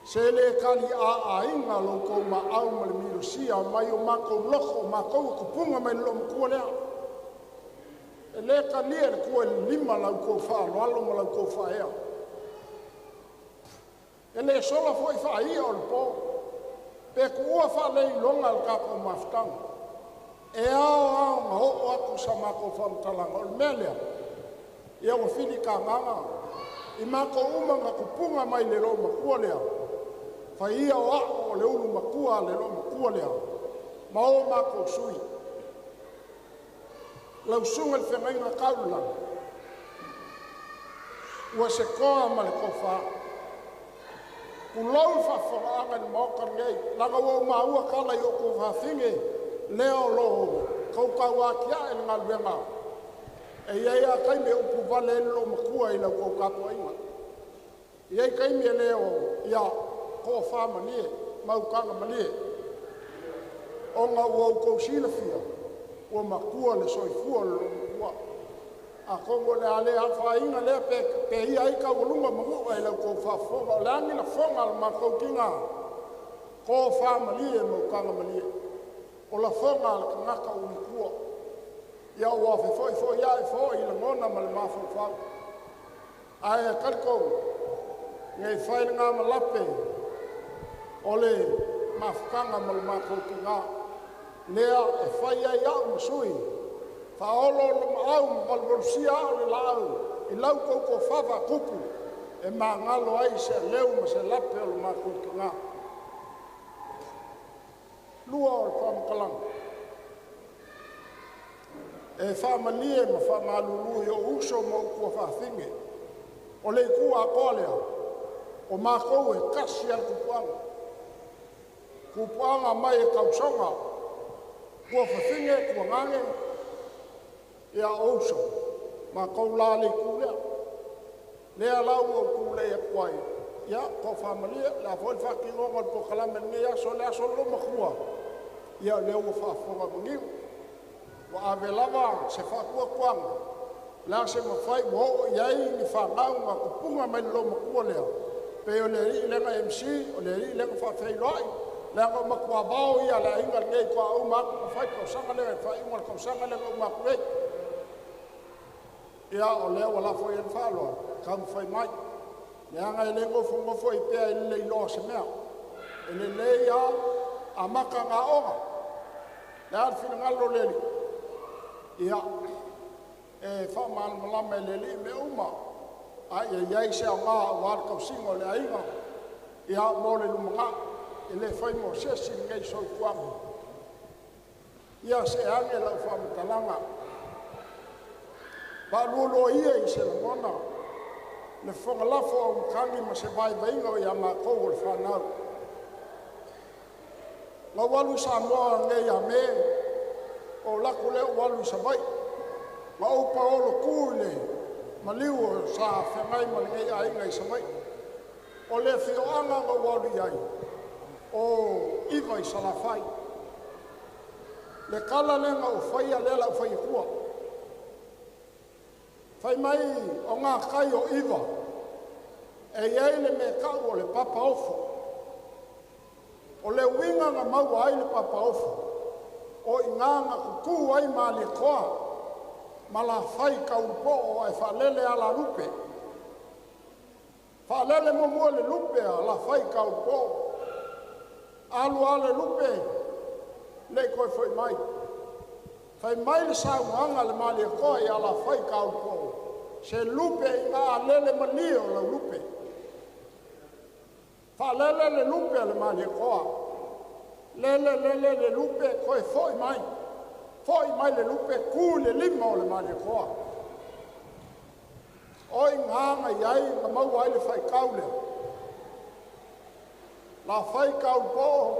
Se le kali a inga lo ko ma au ma le mirusia mai o mako loko mako kupunga mai lo mkua lea. E le kali e kua lima lau ko wha alo ma lau ko wha ea. E le sola foi wha ia o le po. Pe kua wha lei longa le kako maftanga. E ao ma ho aku sa mako wha mtalanga o le melea. Ia o whini ka nganga. I mako umanga kupunga mai le lo makua lea. Whai ia o ako o le ulu makua le lo makua lea. Ma o mako sui. Lau sunga le whengainga kaula. Ua se koa ma le kofa. Kulou whawhanga ni mauka ngei. Langa wau maua kala i o kofa whinge. Leo lo kaukau a kia e ngā luenga. E iei a kai me upu vale e lo makua i lau kaukapu ainga. Iei kai me leo ia ko fa manie mau kanga manie o nga wo ko sila fia o makua le soifua le makua a kongo le ale a fa inga le pe ia i ka wolunga mamu ai la ko fa fonga la ni la fonga ma ko kinga ko fa manie mau kanga manie o la fonga le ngaka o kua ia wa fo ia fo i la ngona ma le mafo fa ai kalko ngai fai nga malape ole mafkanga ma le mafo kinga lea e fai ia musui fa olo au mal bolsia le lau i lau ko fava kuku e mangalo ai se leu ma se lape o le mafo kinga lua o whamakalang. E whamalie ma whamalulu i o uso mo kua whawhinge. O le kua kolea, o mākou e kasi al kupuanga. Kupuanga mai e kausonga, kua whawhinge, kua ngange, e a uso. Mākou lale kulea. Lea lau o kule e kuai. Ia, ko whamalie, la fwoi whakingonga po kalame ngea so lea so lo makua. Ia leo whaafonga mungiu. Wa ave lava se whakua kuanga. Lea se mawhai mo iai ni whangaunga kupunga mai lo makua lea. Pe o le ri lenga MC, o le ri lenga whawhai loi. Lea ko makua bao ia lea inga ngei kua au maku mawhai kausanga lea. Whai inga kausanga lea au maku rei. Ia o lea wala fwoi en whaloa. Kam whai mai. Lea ngai lengo fungofo i pia i lei loa se mea. E le lei a maka ngā onga. Lea alfina ngalo leli. Ia, e whaman malama e leli me uma. A ia iai se a ngā wāra kausingo le ainga. Ia mō le lumanga. E le whai mo sesi ngei soi kuanga. Ia se ange lau whamatalanga. Ba luolo ia i se lamona. Le whangalafo o mkangi ma se vai vainga o ia mā kou o le whanau. La walu sa moa ngai a me o laku leo walu sa vai. Ma upa olo kule ma liu sa whengai ma ngai a ingai sa vai. O le whioanga ma walu iai. O iwa i salafai. Le kala lenga o whaia lela o whai kua. Whai mai o ngā kai o iwa. E iai le me kau o le papa ofo. O le winga nga mau ai le papa ofo. O inganga kuku ai ma le koa. Ma la whai kaupo o ai whalele ala lupe. Whalele mo mua le lupe a la whai kaupo. Alu ale lupe. Le koe whai mai. Whai mai le sauanga le ma le koa i ala whai kaupo. Se lupe i ngā lele mani o la lupe. Whalele le lupe le ma le koa. Lele le lupe koe foi mai. Foi mai le lupe ku le lima o le ma le koa. Oi nganga iai nga mau ai le whai kaule. La whai kau po.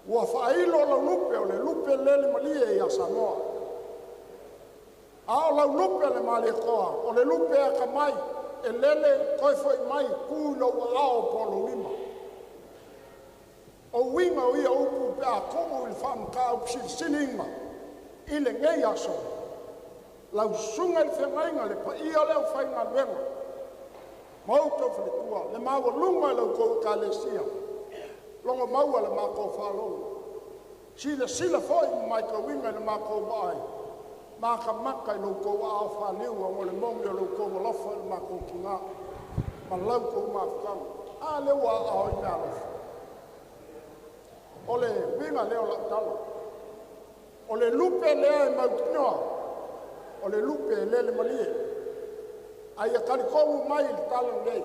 Ua whailo la lupe o le lupe lele malie i a Samoa. A o la lupe le ma le koa. O le lupe a ka mai. E lele koe foi mai ku lo ao polo lima. O winga o ia upu pe a kongo il whamka upsi sininga. I le ngei aso. Lau sunga il whengainga le pa ia leo whainga wenga. Mauta whalikua. Le maua lunga lau kou kalesia. Longa maua le mako whalou. Sila foi mai ka winga le mako mai. Maka maka i lau kou ao whaliu. Amo le mongi o lau kou malofa le mako ki ngā. Ma lau kou mafkanga. A lewa ao i ngā lofa. O le winga leo la tala. O le lupe lea e mautinoa. O le lupe lele malie. Ai a karikomu mai il tala nei.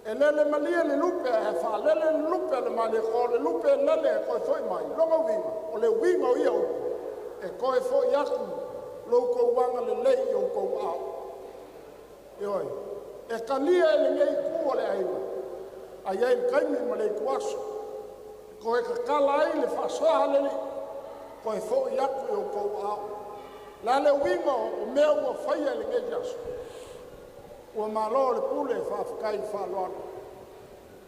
E lele malie le lupe e wha lele le lupe le mali ko le lupe lele e koe foi mai. Longa winga. O le winga o ia o. E koe foi aku. Loko wanga le lei o kou au. Ioi. E kalia e le ngei kua le aiwa. Ai ai kaimi ma le kuaso. Koe ka kala ai le whasoa lele. Koe fo i aku o kou au. La le winga o mea ua whaia le ngei jaso. Ua malo le pule e whawhakai whaloana.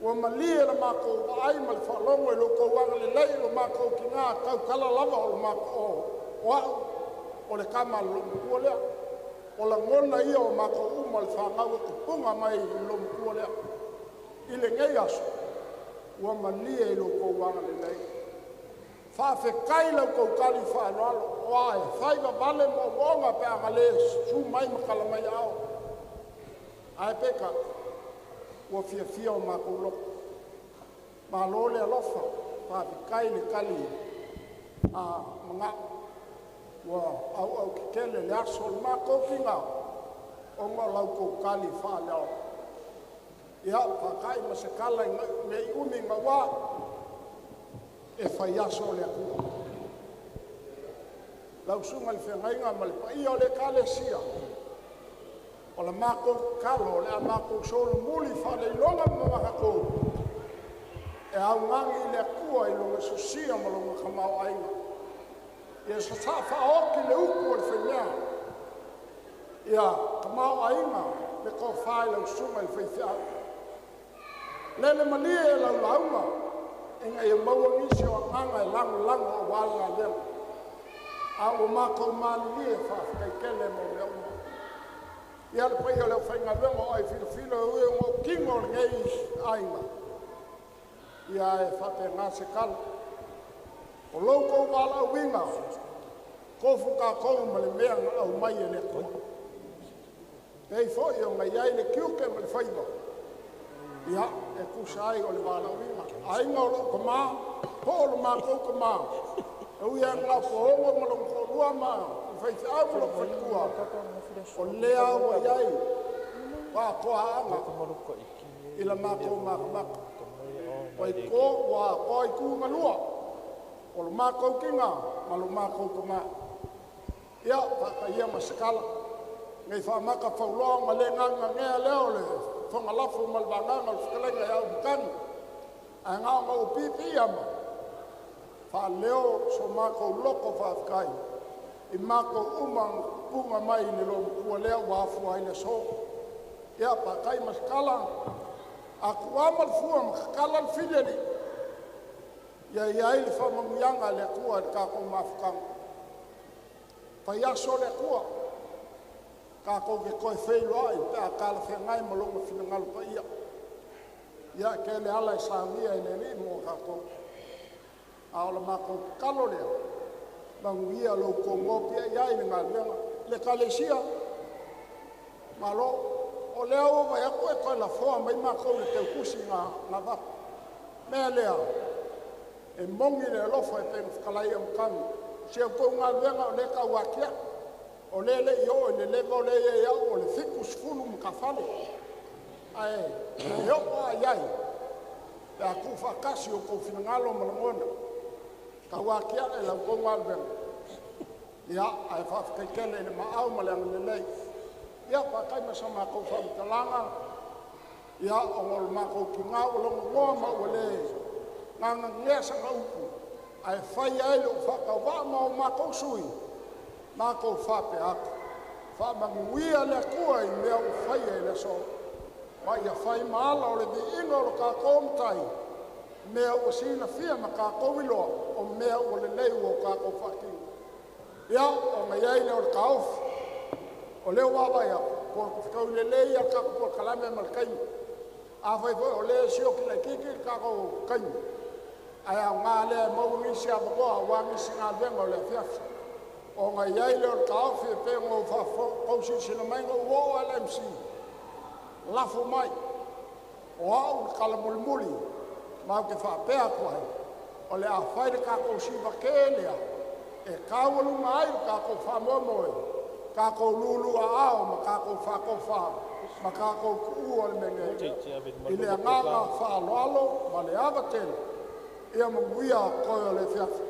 Ua malie le mako o ai ma le whalongo e loko wanga le lei lo mako ki ngā kau kala lava o le mako o au. O le kama lo mkua lea. O la ngona ia o mako uma le whangau e kupunga mai lo mkua lea. I le ngei aso. Ua malie e loko wanga le lei. whawhekai lau kou kali whanalo, oae, whaiva vale mo wonga pe angale, su mai makala mai ao. Ai peka, ua fia o mākou loko. Mā lole alofa, whawhekai le kali, mga, ua au ki kele le aso le mākou ki ngā, o ngā lau kou kali whanalo. Ia, whakai ma se kala me uni ngā wā, e whai aso le akua. Lau sunga le whengainga ma le pai o le kale sia. O le mako kalo, le a mako solo muli whale ilonga mamaka kou. E au ngangi le akua ilonga susia ma longa kamau ainga. Ia sa sa whaoki le uku o le whenga. Ia kamau ainga le ko whai lau sunga le whaifia. Lele mania e lau launga. Inga ia maua nisi o nganga e langu o wala lema. A o mako mali e whawhikai kele mo le uma. Ia le pai o leo whainga wenga o ai whilo ue o kingo ngei ainga. Ia e whape ngā se kala. O loko wala winga. Kofu ka kou ma le mea au mai e le kua. Pei fo i o ngai ai le kiuke ma le whaiva. Ia, e kusai o le wala winga. Ainga o loko maa, po o lo maa kouka maa. E ui a ngā pohongo ma longo korua maa, i whaiti au lo whaitua. O lea ua iai, wā koa anga, i la maa kou maa kamaka. Wai ko, wā koa i kūnga lua. O lo maa koukinga, ma lo maa kouka maa. Ia, whaka ia ma sekala. Ngai whamaka whauloa ma le nganga ngea leo le. Whanga lafo malwanganga, whakalenga e au bukani. A ngā ngau pipi ama. Wha leo so mako loko whawkai. I mako umang punga mai ni lo kua lea wafu ai le so. Ia pa kai maskala. A kuamal fua makakala fideli. Ia iai le whamanguyanga le kua le kako mafukanga. Pa iaso le kua. Kako ke koe wheilu ai. Pea kala whengai malonga whinangalu pa ia. Ia ke le ala i sāmia i le li mō kako. A o la mako kalo lea. Manguia lo kongopia iai ni ngā lenga. Le kalesia. Malo. O lea o vai ako e koe la foa mai mako le teu kusi ngā waka. Mea lea. E mongi le lofa e pengu whakalai am kami. Se o kou ngā lenga o le ka wakia. O le le i o e le leva o le e au o le fiku sfunu mka whale. Ae, e opo a iai. E a ku whakasi o kou whinangalo malangona. Ka wakia e lau kou ngā lenga. Ia, ai whawhakaikele e le maau malang le nei. Ia, pakai masa mākou whamitalanga. Ia, o ngol mākou ki ngā ulonga ngoa mau le. Nganga ngesa ngā upu. Ai whai aile o whakawā mau mākou sui. Mākou whape aku. Whamanguia le kua i mea o whai aile so. Mai a whai maala o le di ino o ka kōmtai. Mea o sina fia ma ka kōwiloa. O mea o le leu o ka kōwhaki. Ia, o mai aile o le ka ofi. O leo wawai a por kau le lei a ka por kalame mal kai. A vai voi o le sio ki le kiki ka ko kai. Ai a ngā le mau ngisi a bako a wangi singa vengo le fiafi. O ngai ai le o ka ofi e pe ngō whafo kausi sina mai ngō wo LMC. Lafo mai. O au kalamulimuli. Mau ke whapea kuai. O le a whaire ka kausi wakelea. E kawalu mai ka ko whamomoe. Kako lulu a ao, ma kako whako wha, ma kako kuu al menge. I le nganga whaaloalo, ma le awaten, ia munguia koe o le whiawhi.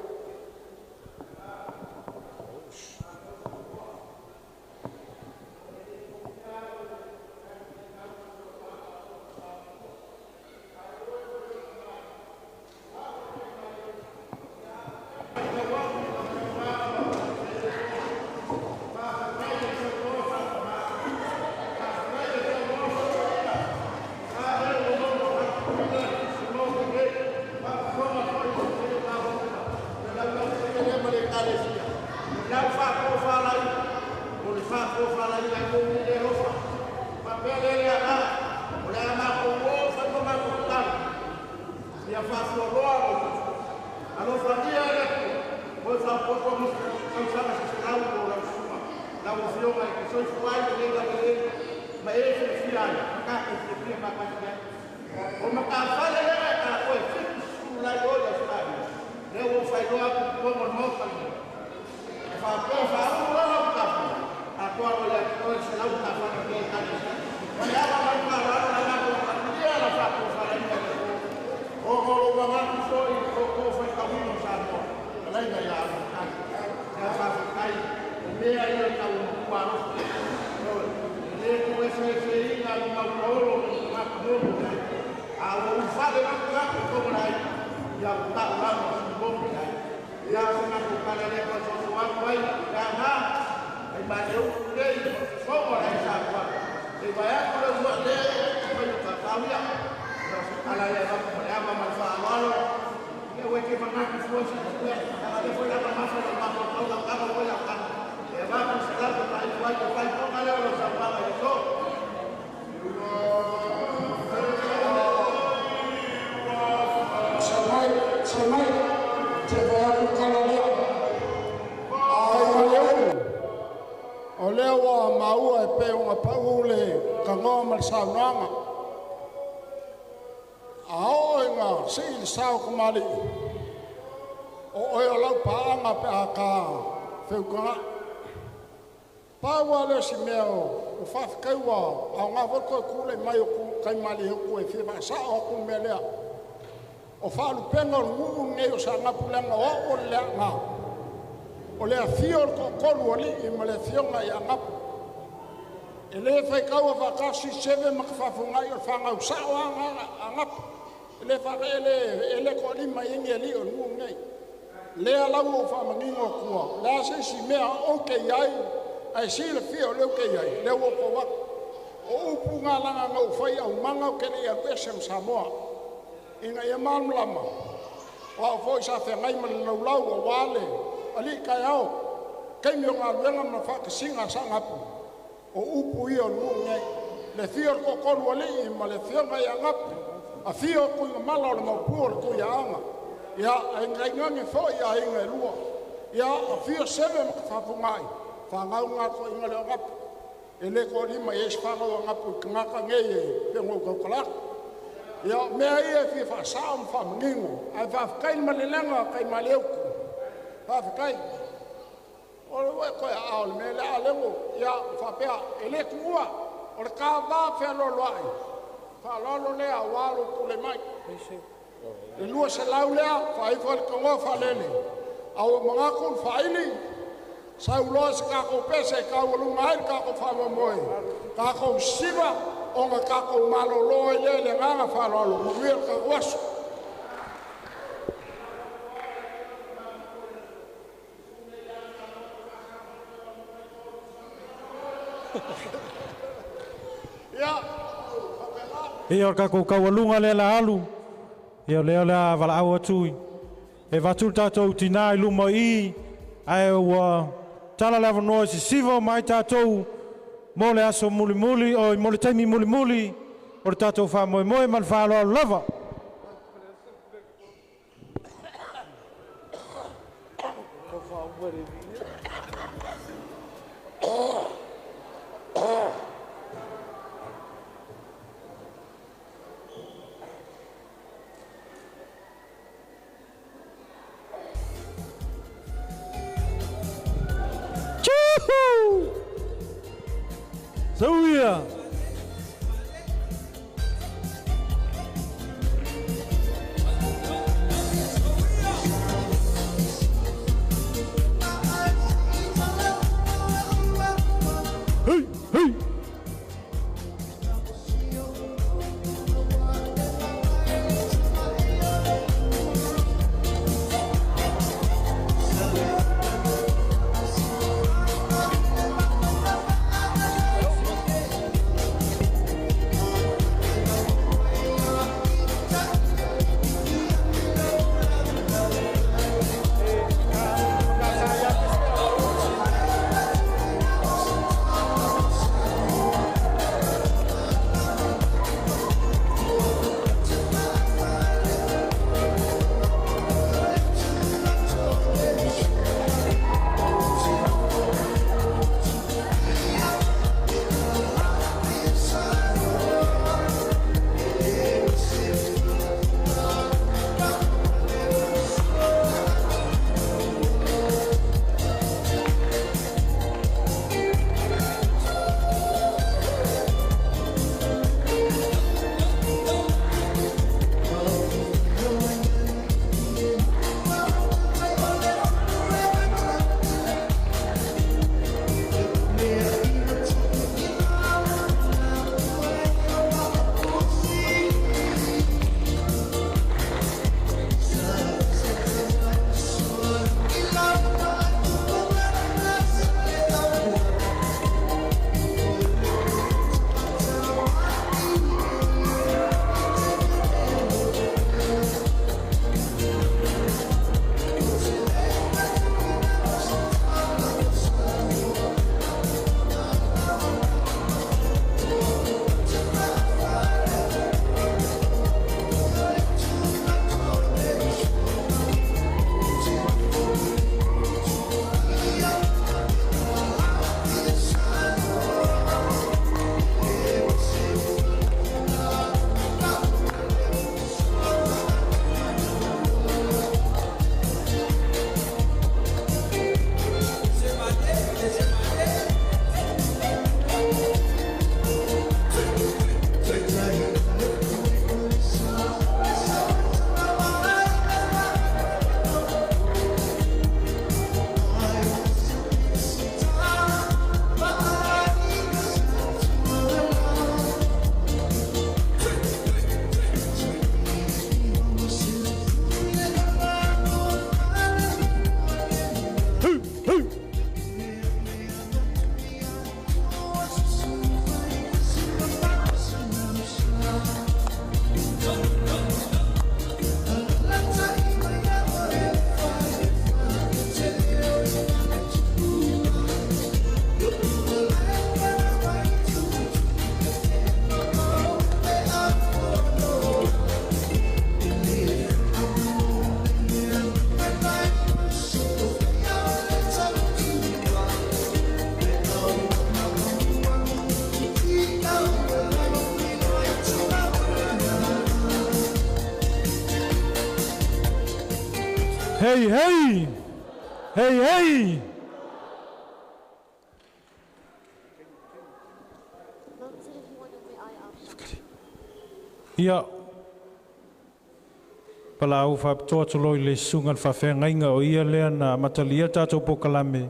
Alo fatia le ko fa poco mo tausaga se tau ko la suma. La mo fio mai que soy fuai le ga le ma e se fiai ka e se fia ma ka ya. O ma ka fa le ka ko e la yo ya sta. Le wo fai do ko mo mo fa. Fa ko fa o la ka. A ko la ko se la ka fa ke ka. Ma ya ba ma la ko fatia la fa ko fa la ni. O wa ma so i ko fa ka mo sa mo. La ya ya. Ya fa kai. Me ai ka mo kwa ro. Le ko se se ina ma ko ro ma ko ro. A o fa de ma ko mo lai. Ya ta la mo ko mo lai. Ya se ma ko ka le ko so wa ko ya na. Ai ba eu le so mo lai sa kwa. E ba ya ko le mo le ko ka ka ya. Ala ya ba ko ya ma ma fa lo. Ye we ke ma na ko so sa ko. Ala le fo la ma fa ma ko la ka ko ya ka. E ba ko se la ko ai ko ko ka le lo sa pa ma so. Samai, te vai a kukala lea. Ai maleu. O lea wa maua e pe unga pau le kangoa mal saunanga. Ao inga si il sao kumali. O oi o lau paanga pe a ka wheukonga. Pau a leo si mea o whawhikaiwa au ngā wako kule mai o kai mali huku e whiwa sa o ku mea lea. O whaalu penga o ngungu ngei o sa ngapulenga o lea ngā. O lea fio ko kolu o li i ma le fionga i a ngapu. E le whaikaua whakasi seve ma ka whawhungai o whangau sao a ngapu. E le whaka e le ko lima ingi e li o ngungu ngei. Lea lau o whamangingo kua. Lea se si mea o ke iai. Ai si le fio leo ke iai. Leo o ko wak. O upu ngā langa ngau whai au manga o kene i a Wesem Samoa. Inga ia malama. Wa foi sa fe ngai man lau lau o wale. Ali kai au. Kai mi ngā luenga ma fa ka singa sa ngapu. O upu i o ngai. Le fio ko kolu ali i ma le fio ngai a ngapu. A fio ku inga mala o le maupua ku ia anga. Ia a ngai ngangi fo ia inga lua. Ia a fio seve ma ka whapungai. Whangau ngā ko inga leo ngapu. E le ko lima i eswhangau ngapu ka ngaka ngei e pengo kaukalaka. Ia mea ia fi fa sao fa mningo ai fa kai malelenga kai maleuku fa kai o le ko a o me la lengo ia fa pea ele kuwa o le ka va fe lo lo ai fa lo le a walo ku le mai le lua se laulea fa ai fa ko ngo fa lele a o manga ku fa ili sa ulo se ka ko pese ka o lu mai ka ko fa mo moi ka ko siva o nga kako malolo e le nganga whalolo mo wia ka wasu. Ia o kako kaualunga le la alu. Ia leo la wala awa tui. E watu tātou tina i luma i. Ai ua tala lewa noa si siva mai tātou. Mo le aso muli muli o mo le taimi muli muli o le tātou wha moe moe man wha aloa lava. So yeah. Hey, hey. Hei, hei! Hei, hei! Ia, palau whaptoa toloi le sungan whawhengainga o ia lea na matalia tātou pokalame.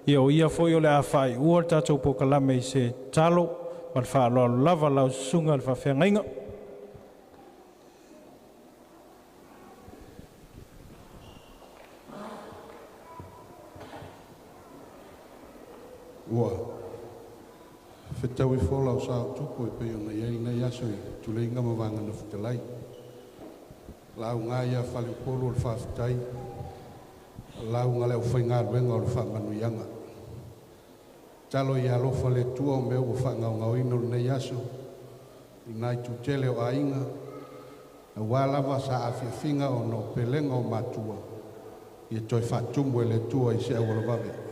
Ia o ia foi o le awhai ua tātou pokalame I se talo, man whaaloa lava lau sungan whawhengainga. Ua, whetau I wholau sa tupu pe o nei ei nei aso I tulei ngama wanga na whitalai. Lau ngā ia whali polo le whawhitai, lau ngā leo whainga ruenga o le whamanuianga. Talo I alofa le tua o mea o whangau ngauino le nei aso, I nai tu tele o ainga, a wālawa sa awhiawhinga o no pelenga o matua, I toi whatumu e le tua I se awala wawe.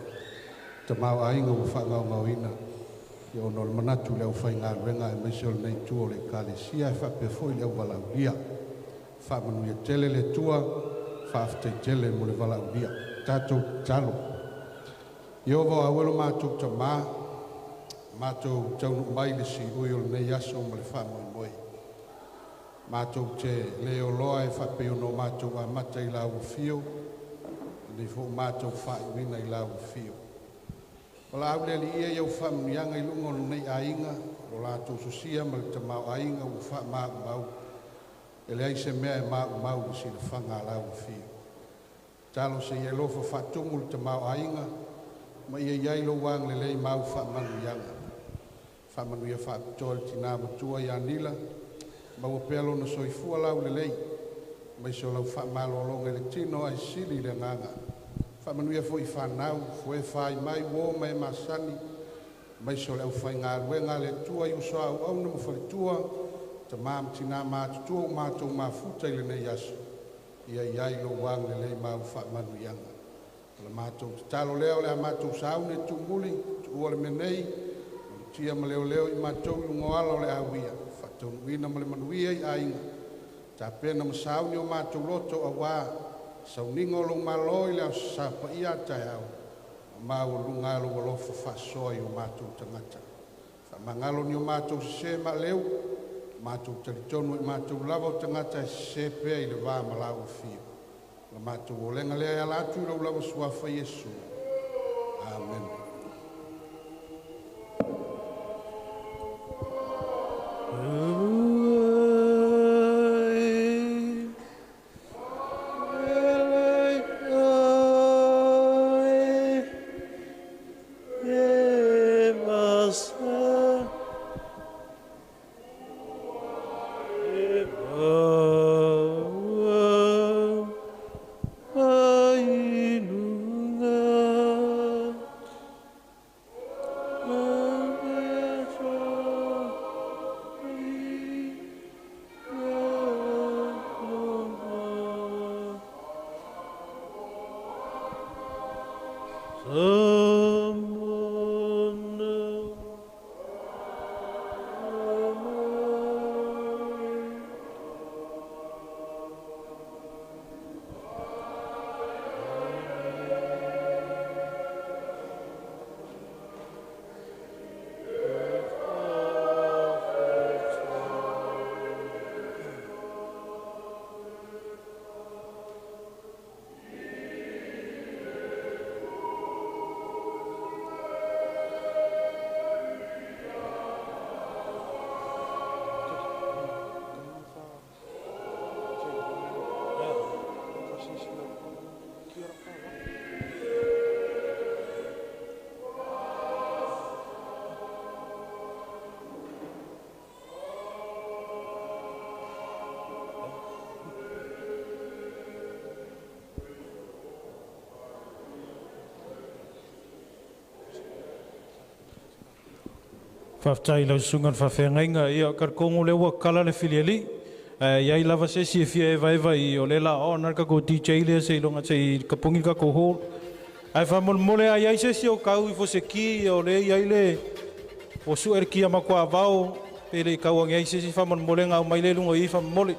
Ta mau ainga o whangau ngauina, I o no le manatu leo whainga ruenga e meisio le nei tua o le kālesia e whapefoi leo walauria. Whamanuia tele le tua, whaaftei tele mo le walauria. Tātou talo. I owa awelo mātou ta mā, mātou taunu mai le si ui o le nei aso mo le whamoe moe. Mātou te leo loa e whapeo no mātou a mata I lau fio, nei fo mātou whaiwina I lau fio. O la au le li ia iau whamanuianga I lungo le nei ainga, o lātou susia ma le tamau ainga o whamau mau. E le aise mea e mau si le whanga lau fio. Talo se ia lofa whatumu le tamau ainga, ma ia iai wang le lei mau whamanuianga. Whamanuia whapitoa le tina matua Tinā Nila, ma ua pelo na soifua lau le lei, ma iso lau whamalolonga le tino ai sili le nganga. Whamanuia fo I whanau, fo e whai mai wo mai masani, ma iso lau whainga ruenga le tua I uso au au na mawhalitua, ta mam tina mātutua o mātou mafuta I le nei aso. Ia iai lo wang le lei mau whamanuianga. La mātou te talo leo le a mātou saune tu muli, tu ua le menei, tia ma leo leo I mātou lungo ala le awia. Whatau nuina ma le manuia I ainga. Ta pena ma saune o mātou loto a wā, sauningo lo malo I le au sapa ia tai au. Mau lungalo walofa whasoa I o mātou tangata. Whamangalo ni o mātou se ma leo, mātou talitonu I mātou lava o tangata se pea I le wā malau fio. La mātou o lenga lea alatu I lau lava suafa Yesu. Amen. Whaftai lau sungan whawhengainga ia karkongo le ua kala le filiali. Iai lava se si e fia eva eva I o lela o narka ko DJ lea se ilonga se I kapungi ka ko hō. Ai whamol mole a iai se si o kau I fo se ki o le iai le o su er ki a makua avao. Pele I kau ang iai se si whamol mole ngau mai le lungo I whamol mole.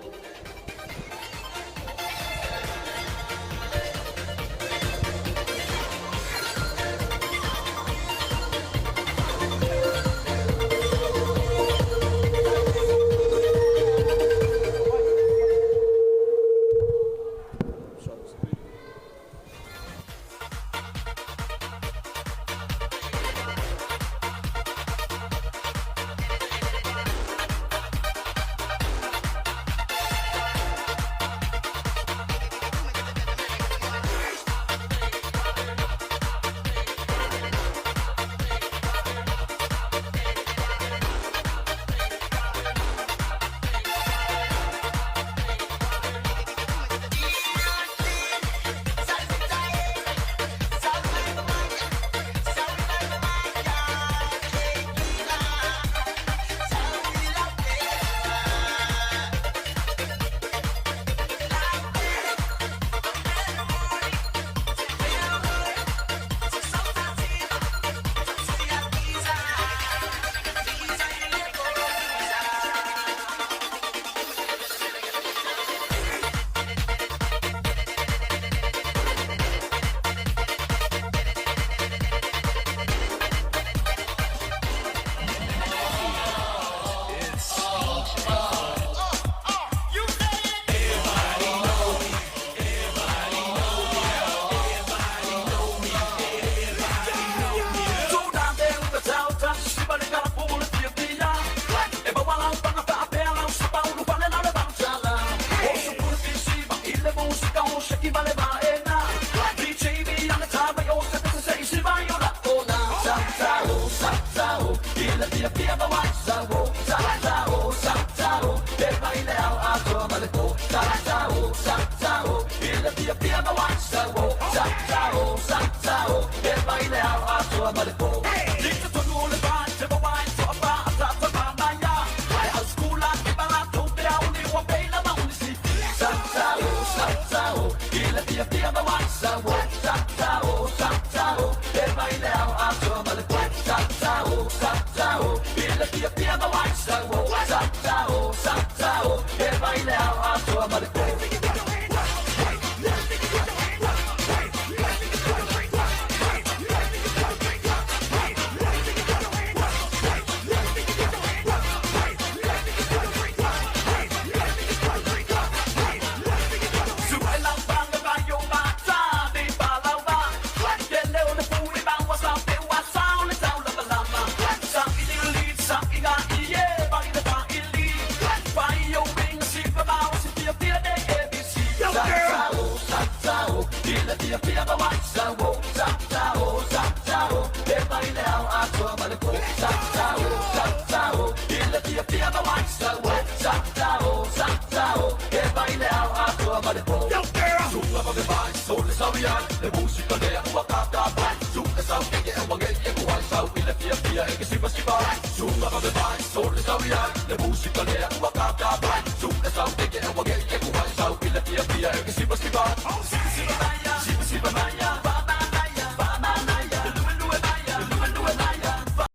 Le musica le